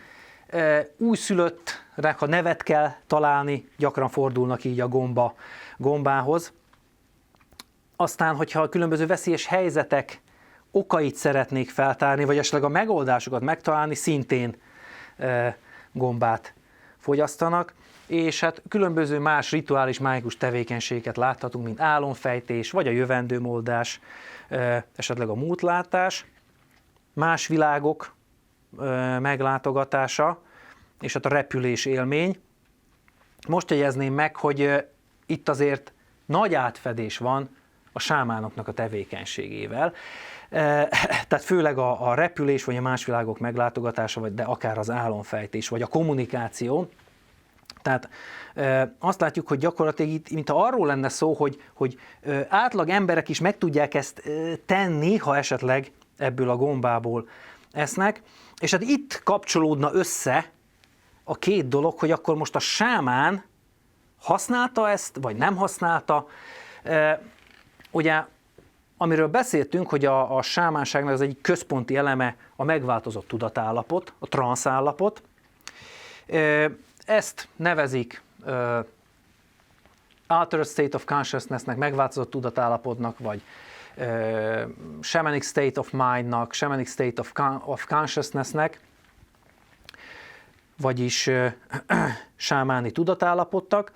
újszülöttre, ha nevet kell találni, gyakran fordulnak így a gombához. Aztán, hogyha a különböző veszélyes helyzetek okait szeretnék feltárni, vagy esetleg a megoldásokat megtalálni, szintén gombát fogyasztanak, és hát különböző más rituális mágikus tevékenységeket láthatunk, mint álomfejtés, vagy a jövendőmoldás, esetleg a múltlátás, más világok meglátogatása, és hát a repülés élmény. Most jegyezném meg, hogy itt azért nagy átfedés van a sámánoknak a tevékenységével. Tehát főleg a repülés, vagy a más világok meglátogatása, de akár az álomfejtés, vagy a kommunikáció. Tehát azt látjuk, hogy gyakorlatilag itt, mintha arról lenne szó, hogy átlag emberek is meg tudják ezt tenni, ha esetleg ebből a gombából esznek. És hát itt kapcsolódna össze a két dolog, hogy akkor most a sámán használta ezt, vagy nem használta. Ugye, amiről beszéltünk, hogy a sámánságnak az egyik központi eleme a megváltozott tudatállapot, a transzállapot. Ezt nevezik altered state of consciousness-nek, megváltozott tudatállapotnak, vagy shamanic state of mind-nak, shamanic state of consciousness-nek, vagyis sámáni tudatállapottak.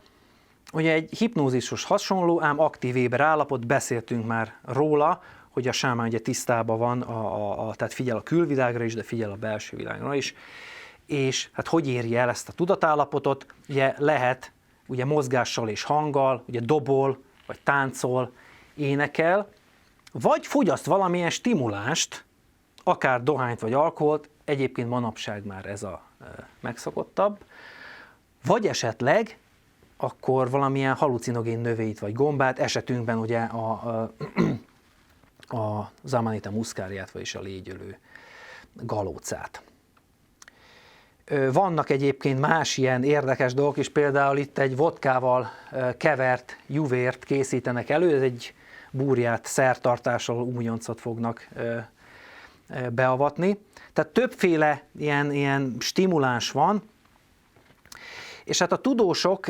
Ugye egy hipnózishoz hasonló, ám aktív éber állapot, beszéltünk már róla, hogy a sámán ugye tisztában van, tehát figyel a külvilágra is, de figyel a belső világra is, és hát hogy érje el ezt a tudatállapotot? Ugye lehet ugye mozgással és hanggal, ugye dobol, vagy táncol, énekel, vagy fogyaszt valamilyen stimulást, akár dohányt vagy alkoholt, egyébként manapság már ez a megszokottabb, vagy akkor valamilyen halucinogén növényt vagy gombát, esetünkben ugye az Amanita muscariát, vagyis a légyölő galócát. Vannak egyébként más ilyen érdekes dolgok is, például itt egy vodkával kevert juvért készítenek elő, ez egy búrját szertartással újoncot fognak beavatni. Tehát többféle ilyen stimuláns van, és hát a tudósok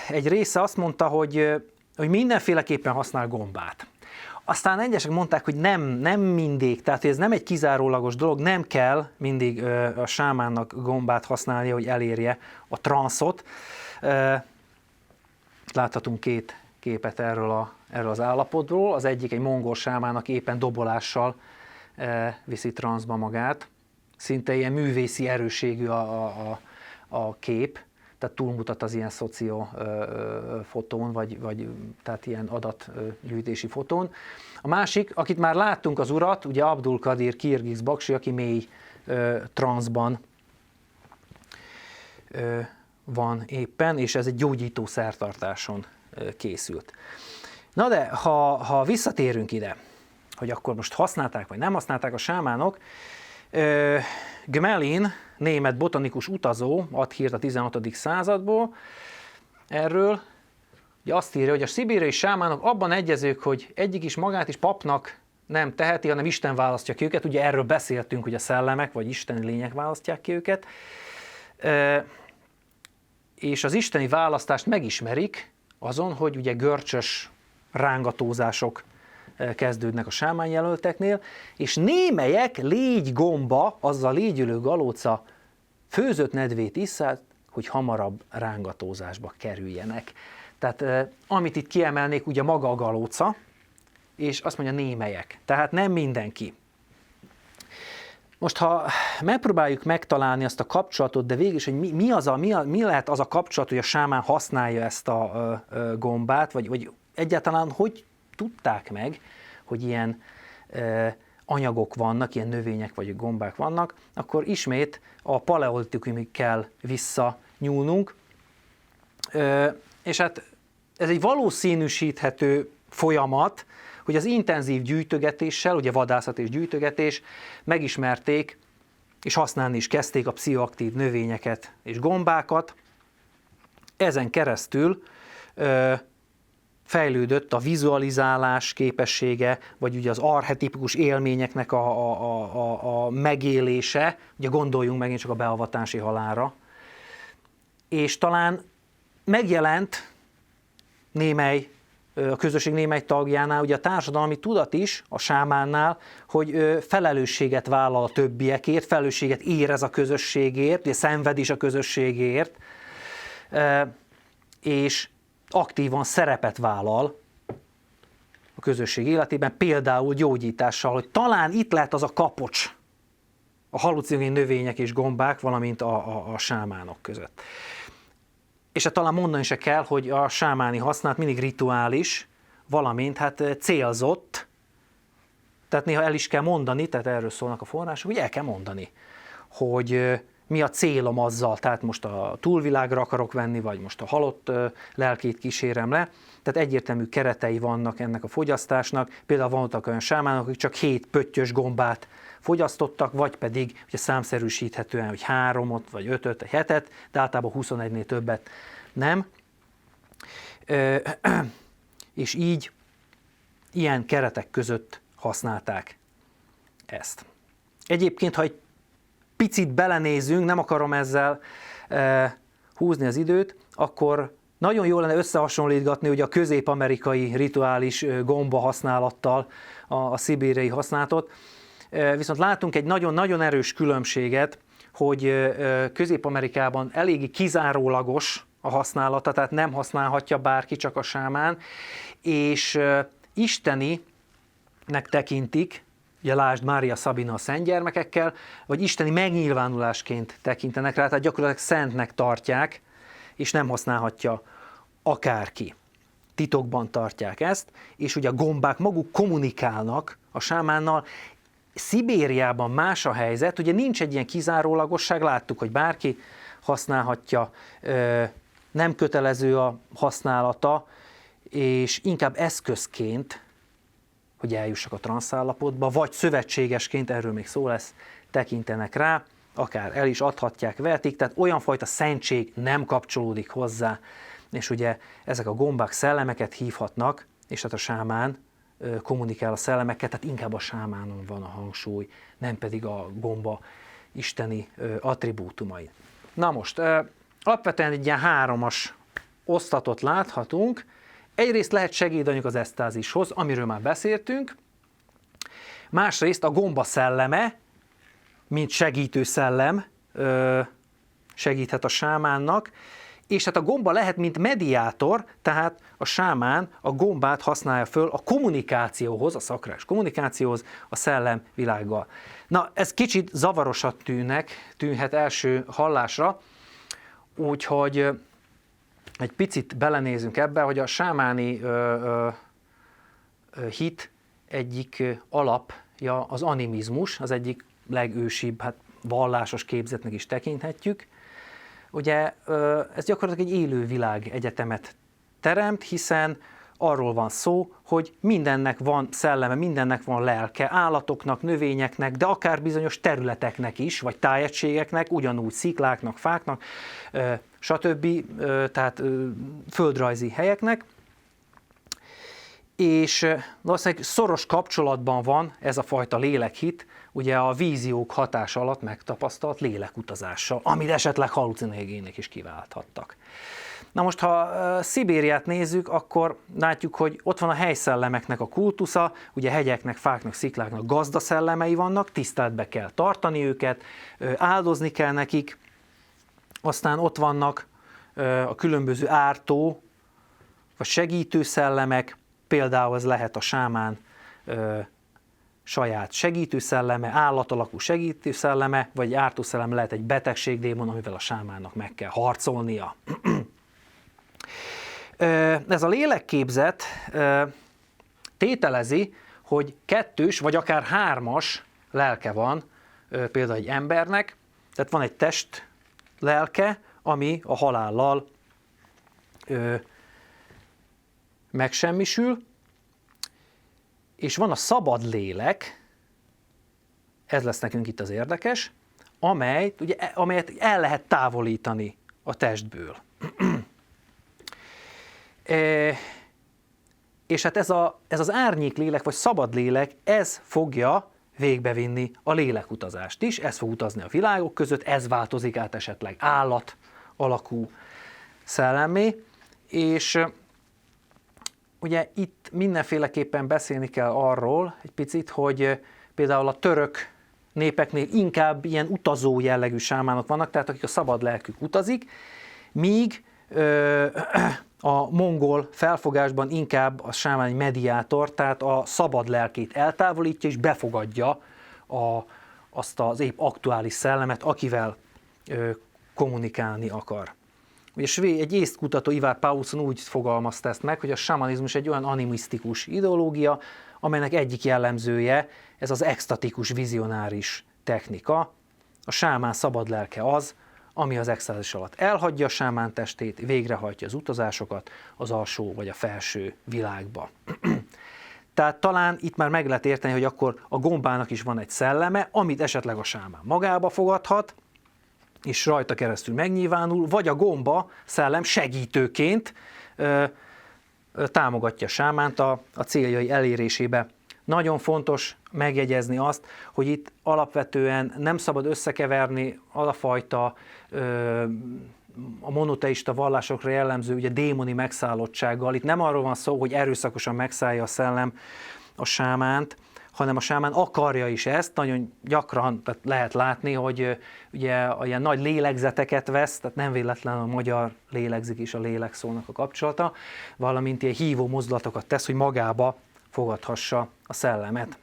egy része azt mondta, hogy mindenféleképpen használ gombát. Aztán egyesek mondták, hogy nem mindig, tehát ez nem egy kizárólagos dolog, nem kell mindig a sámánnak gombát használnia, hogy elérje a transzot. Láthatunk két képet erről az állapotról. Az egyik egy mongol sámának éppen dobolással viszi transzba magát. Szinte ilyen művészi erősségű a kép, tehát túlmutat az ilyen szociofotón, vagy tehát ilyen adatgyűjtési fotón. A másik, akit már láttunk, az urat, ugye Abdul Kadir Kirgiz Baksi, aki mély transzban van éppen, és ez egy gyógyító szertartáson készült. Na de, ha visszatérünk ide, hogy akkor most használták, vagy nem használták a sámánok, Gmelin, német botanikus utazó, ad hírt a 16. századból erről, ugye azt írja, hogy a szibériai sámánok abban egyezők, hogy egyik is magát is papnak nem teheti, hanem Isten választja ki őket. Ugye erről beszéltünk, hogy a szellemek vagy isteni lények választják ki őket. És az isteni választást megismerik azon, hogy ugye görcsös rángatózások kezdődnek a sámán jelölteknél, és némelyek légygomba, azzal a légyülő galóca főzött nedvét isszák, hogy hamarabb rángatózásba kerüljenek. Tehát amit itt kiemelnék, ugye maga a galóca, és azt mondja némelyek, tehát nem mindenki. Most, ha megpróbáljuk megtalálni azt a kapcsolatot, de végül is, hogy mi lehet az a kapcsolat, hogy a sámán használja ezt a gombát, vagy egyáltalán hogy tudták meg, hogy ilyen anyagok vannak, ilyen növények vagy gombák vannak, akkor ismét a paleolitikumig kell visszanyúlnunk, és hát ez egy valószínűsíthető folyamat, hogy az intenzív gyűjtögetéssel, ugye vadászat és gyűjtögetés, megismerték és használni is kezdték a pszichoaktív növényeket és gombákat. Ezen keresztül fejlődött a vizualizálás képessége, vagy ugye az archetipikus élményeknek a megélése, ugye gondoljunk megint csak a beavatási halálra, és talán megjelent a közösség némely tagjánál, ugye a társadalmi tudat is a sámánnál, hogy felelősséget vállal a többiekért, felelősséget érez a közösségért, ugye szenved is a közösségért, és aktívan szerepet vállal a közösség életében, például gyógyítással, hogy talán itt lehet az a kapocs a halucinogén növények és gombák, valamint a sámánok között. És hát talán mondani se kell, hogy a sámáni használat mindig rituális, valamint hát célzott, tehát néha el is kell mondani, tehát erről szólnak a források, hogy el kell mondani, hogy mi a célom azzal, tehát most a túlvilágra akarok venni, vagy most a halott lelkét kísérem le, tehát egyértelmű keretei vannak ennek a fogyasztásnak, például voltak olyan sámánok, akik csak 7 pöttyös gombát fogyasztottak, vagy pedig ugye számszerűsíthetően, hogy 3-ot, vagy 5-öt, vagy 7-et, de általában 21-nél többet nem. És így ilyen keretek között használták ezt. Egyébként, ha egy picit belenézünk, nem akarom ezzel húzni az időt, akkor nagyon jó lenne összehasonlítgatni ugye a közép-amerikai rituális gomba használattal a szibériai használatot. Viszont látunk egy nagyon-nagyon erős különbséget, hogy Közép-Amerikában eléggé kizárólagos a használata, tehát nem használhatja bárki, csak a sámán, és isteninek tekintik, ugye lásd Mária Szabina a szent gyermekekkel, vagy isteni megnyilvánulásként tekintenek rá, tehát gyakorlatilag szentnek tartják, és nem használhatja akárki. Titokban tartják ezt, és ugye a gombák maguk kommunikálnak a sámánnal. Szibériában más a helyzet, ugye nincs egy ilyen kizárólagosság, láttuk, hogy bárki használhatja, nem kötelező a használata, és inkább eszközként, hogy eljussak a transzállapotba, vagy szövetségesként, erről még szó lesz, tekintenek rá, akár el is adhatják, vehetik, tehát olyan fajta szentség nem kapcsolódik hozzá, és ugye ezek a gombák szellemeket hívhatnak, és hát a sámán kommunikál a szellemekkel, tehát inkább a sámánon van a hangsúly, nem pedig a gomba isteni attribútumai. Na most, alapvetően egy ilyen 3-as osztatot láthatunk. Egyrészt lehet segédanyag az esztázishoz, amiről már beszéltünk, másrészt a gomba szelleme, mint segítő szellem segíthet a sámánnak, és hát a gomba lehet, mint mediátor, tehát a sámán a gombát használja föl a kommunikációhoz, a szakrális kommunikációhoz, a szellem világgal. Na, ez kicsit zavarosat tűnhet első hallásra, úgyhogy egy picit belenézünk ebbe, hogy a sámáni hit egyik alapja az animizmus, az egyik legősibb, hát vallásos képzetnek is tekinthetjük. Ugye ez gyakorlatilag egy élő világ egyetemet teremt, hiszen arról van szó, hogy mindennek van szelleme, mindennek van lelke, állatoknak, növényeknek, de akár bizonyos területeknek is, vagy tájegységeknek, ugyanúgy szikláknak, fáknak, stb., tehát földrajzi helyeknek. És valószínűleg szoros kapcsolatban van ez a fajta lélekhit, ugye a víziók hatása alatt megtapasztalt lélekutazással, amit esetleg halucinogének is kiválthattak. Na most, ha Szibériát nézzük, akkor látjuk, hogy ott van a helyszellemeknek a kultusza, ugye hegyeknek, fáknak, szikláknak gazdaszellemei vannak, tiszteletbe kell tartani őket, áldozni kell nekik, aztán ott vannak a különböző ártó vagy segítő szellemek, például ez lehet a sámán saját segítőszelleme, állatalakú segítőszelleme, vagy ártószellem lehet egy betegségdémon, amivel a sámánnak meg kell harcolnia. Ez a lélekképzet tételezi, hogy 2 vagy akár 3 lelke van például egy embernek, tehát van egy test lelke, ami a halállal megsemmisül, és van a szabad lélek, ez lesz nekünk itt az érdekes, amelyet el lehet távolítani a testből. És hát ez az árnyék lélek, vagy szabad lélek, ez fogja végbevinni a lélekutazást is, ez fog utazni a világok között, ez változik át esetleg állat alakú szellemmé, és ugye itt mindenféleképpen beszélni kell arról egy picit, hogy például a török népeknél inkább ilyen utazó jellegű sámánok vannak, tehát akik a szabad lelkük utazik, míg a mongol felfogásban inkább a sámán egy mediátor, tehát a szabad lelkét eltávolítja és befogadja azt az épp aktuális szellemet, akivel kommunikálni akar. Ugye egy észt kutató, Ivar Paulson úgy fogalmazta ezt meg, hogy a samanizmus egy olyan animisztikus ideológia, amelynek egyik jellemzője ez az extatikus, vizionáris technika. A sámán szabad lelke az, ami az extázis alatt elhagyja a sámán testét, végrehajtja az utazásokat az alsó vagy a felső világba. Tehát talán itt már meg lehet érteni, hogy akkor a gombának is van egy szelleme, amit esetleg a sámán magába fogadhat, és rajta keresztül megnyilvánul, vagy a gomba szellem segítőként támogatja a sámánt a céljai elérésébe. Nagyon fontos megjegyezni azt, hogy itt alapvetően nem szabad összekeverni az a fajta a monoteista vallásokra jellemző ugye démoni megszállottsággal. Itt nem arról van szó, hogy erőszakosan megszállja a szellem a sámánt, hanem a sámán akarja is ezt, nagyon gyakran tehát lehet látni, hogy ugye ilyen nagy lélegzeteket vesz, tehát nem véletlen a magyar lélegzik is a lélek szónak a kapcsolata, valamint ilyen hívó mozdulatokat tesz, hogy magába fogadhassa a szellemet.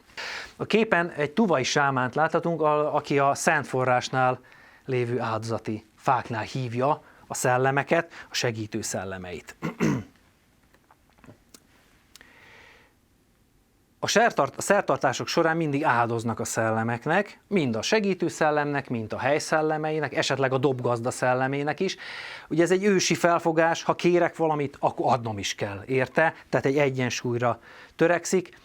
A képen egy tuvai sámánt láthatunk, aki a Szent Forrásnál lévő áldozati fáknál hívja a szellemeket, a segítő szellemeit. A szertartások során mindig áldoznak a szellemeknek, mind a segítő szellemnek, mind a hely szellemeinek, esetleg a dobgazda szellemének is. Ugye ez egy ősi felfogás, ha kérek valamit, akkor adnom is kell, érte? Tehát egy egyensúlyra törekszik,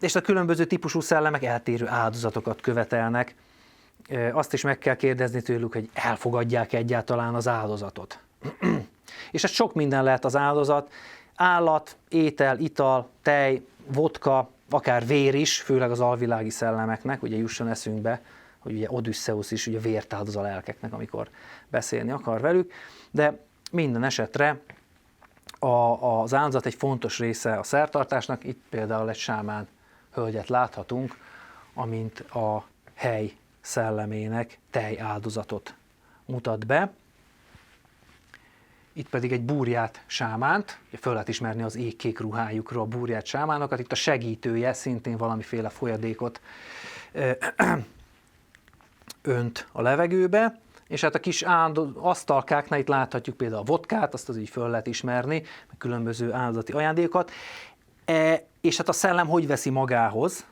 és a különböző típusú szellemek eltérő áldozatokat követelnek. Azt is meg kell kérdezni tőlük, hogy elfogadják egyáltalán az áldozatot. És ez sok minden lehet az áldozat, állat, étel, ital, tej, vodka, akár vér is, főleg az alvilági szellemeknek, ugye jusson eszünkbe, hogy ugye Odüsszeusz is ugye vért áldoz a lelkeknek, amikor beszélni akar velük, de minden esetre az áldozat egy fontos része a szertartásnak, itt például egy sámán hölgyet láthatunk, amint a hely szellemének tej áldozatot mutat be. Itt pedig egy búrját sámánt, föl lehet ismerni az égkék ruhájukról a búrját sámánokat, itt a segítője szintén valamiféle folyadékot önt a levegőbe, és hát a kis asztalkáknál itt láthatjuk például a vodkát, azt az így föl lehet ismerni, meg különböző áldozati ajándékokat, és hát a szellem hogy veszi magához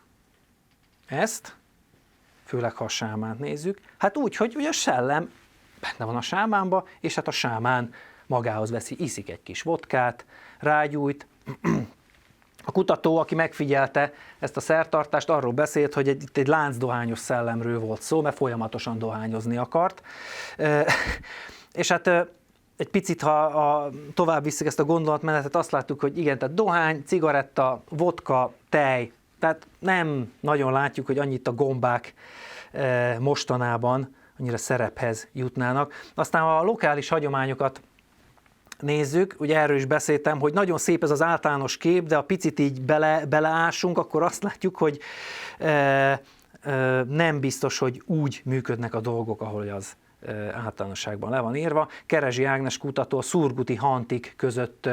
ezt, főleg ha a sámánt nézzük, hát úgy, hogy ugye a szellem benne van a sámánba, és hát a sámán magához veszi, iszik egy kis vodkát, rágyújt. A kutató, aki megfigyelte ezt a szertartást, arról beszélt, hogy itt egy láncdohányos szellemről volt szó, mert folyamatosan dohányozni akart. És hát egy picit, ha tovább visszük ezt a gondolatmenetet, azt láttuk, hogy igen, tehát dohány, cigaretta, vodka, tej, tehát nem nagyon látjuk, hogy annyit a gombák mostanában annyira szerephez jutnának. Aztán a lokális hagyományokat nézzük, ugye erről is beszéltem, hogy nagyon szép ez az általános kép, de ha picit így beleásunk, akkor azt látjuk, hogy nem biztos, hogy úgy működnek a dolgok, ahogy az általánosságban le van írva. Kerezsi Ágnes kutató a szurguti hantik között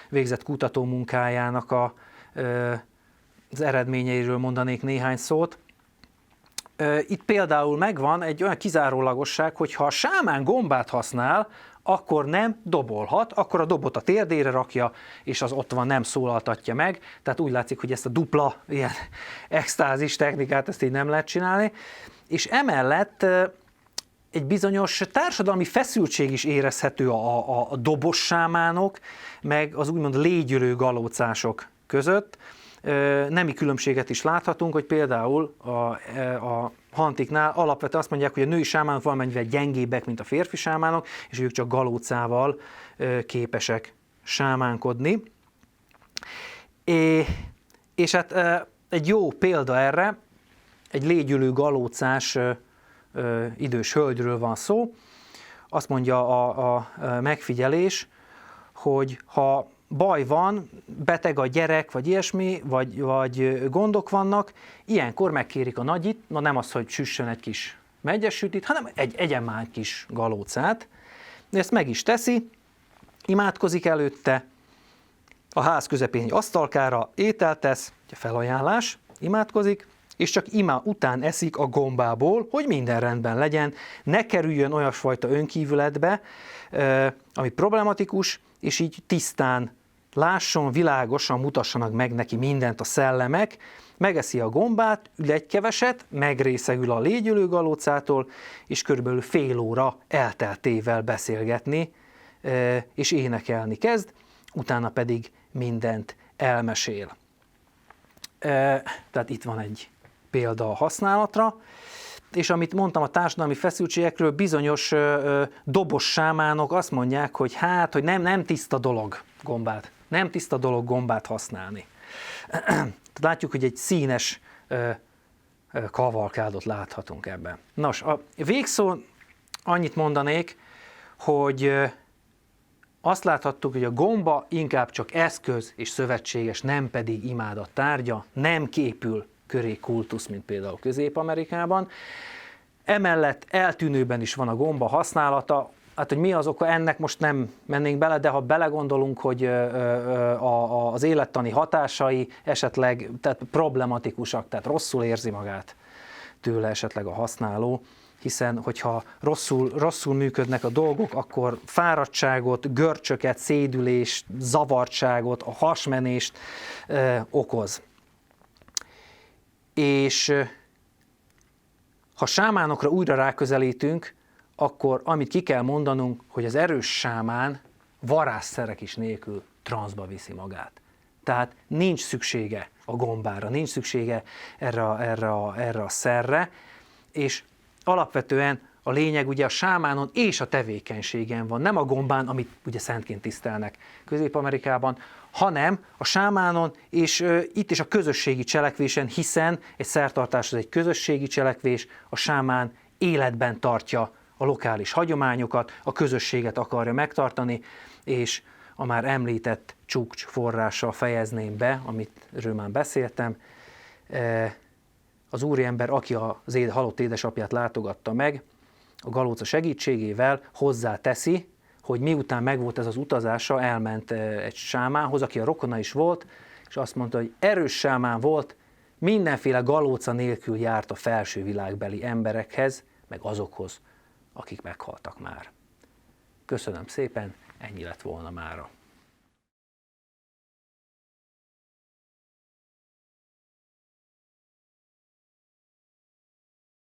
végzett kutatómunkájának a az eredményeiről mondanék néhány szót. Itt például megvan egy olyan kizárólagosság, hogy ha a sámán gombát használ, akkor nem dobolhat, akkor a dobot a térdére rakja, és az ott van, nem szólaltatja meg. Tehát úgy látszik, hogy ezt a dupla ilyen extázis technikát ezt így nem lehet csinálni. És emellett egy bizonyos társadalmi feszültség is érezhető a dobos sámánok, meg az úgymond légyülő galócások között. Nemi különbséget is láthatunk, hogy például a hantiknál alapvetően azt mondják, hogy a női sámánok valamennyivel gyengébbek, mint a férfi sámánok, és ők csak galócával képesek sámánkodni. És hát egy jó példa erre, egy légyülő galócás idős hölgyről van szó. Azt mondja a megfigyelés, hogy ha baj van, beteg a gyerek, vagy ilyesmi, vagy gondok vannak, ilyenkor megkérik a nagyit, na nem az, hogy süssön egy kis megyes sütit, hanem egyen már egy kis galócát. Ezt meg is teszi, imádkozik előtte, a ház közepén egy asztalkára ételt tesz, felajánlás, imádkozik, és csak után eszik a gombából, hogy minden rendben legyen, ne kerüljön olyasfajta önkívületbe, ami problematikus, és így tisztán lásson, világosan mutassanak meg neki mindent a szellemek, megeszi a gombát, ül egy keveset, megrészegül a légyülő galócától, és körülbelül fél óra elteltével beszélgetni, és énekelni kezd, utána pedig mindent elmesél. Tehát itt van egy példa a használatra, és amit mondtam a társadalmi feszültségekről, bizonyos dobos sámánok azt mondják, hogy hát, hogy nem tiszta dolog gombát. Nem tiszta dolog gombát használni. Látjuk, hogy egy színes kavalkádot láthatunk ebben. Nos, a végszó annyit mondanék, hogy azt láthattuk, hogy a gomba inkább csak eszköz és szövetséges, nem pedig imádat tárgya, nem képül köré kultusz, mint például Közép-Amerikában. Emellett eltűnőben is van a gomba használata. Hát, hogy mi az oka ennek, most nem mennénk bele, de ha belegondolunk, hogy az élettani hatásai esetleg tehát problematikusak, tehát rosszul érzi magát tőle esetleg a használó, hiszen hogyha rosszul működnek a dolgok, akkor fáradtságot, görcsöket, szédülést, zavartságot, a hasmenést okoz. És ha sámánokra újra ráközelítünk, akkor amit ki kell mondanunk, hogy az erős sámán varázsszerek is nélkül transzba viszi magát. Tehát nincs szüksége a gombára, nincs szüksége erre a szerre, és alapvetően a lényeg ugye a sámánon és a tevékenységen van, nem a gombán, amit ugye szentként tisztelnek Közép-Amerikában, hanem a sámánon és itt is a közösségi cselekvésen, hiszen egy szertartás az egy közösségi cselekvés, a sámán életben tartja a lokális hagyományokat, a közösséget akarja megtartani, és a már említett csúcs forrással fejezném be, amitről már beszéltem. Az úriember, aki az halott édesapját látogatta meg, a galóca segítségével hozzáteszi, hogy miután megvolt ez az utazása, elment egy sámánhoz, aki a rokona is volt, és azt mondta, hogy erős sámán volt, mindenféle galóca nélkül járt a felső világbeli emberekhez, meg azokhoz, akik meghaltak már. Köszönöm szépen, ennyi lett volna mára.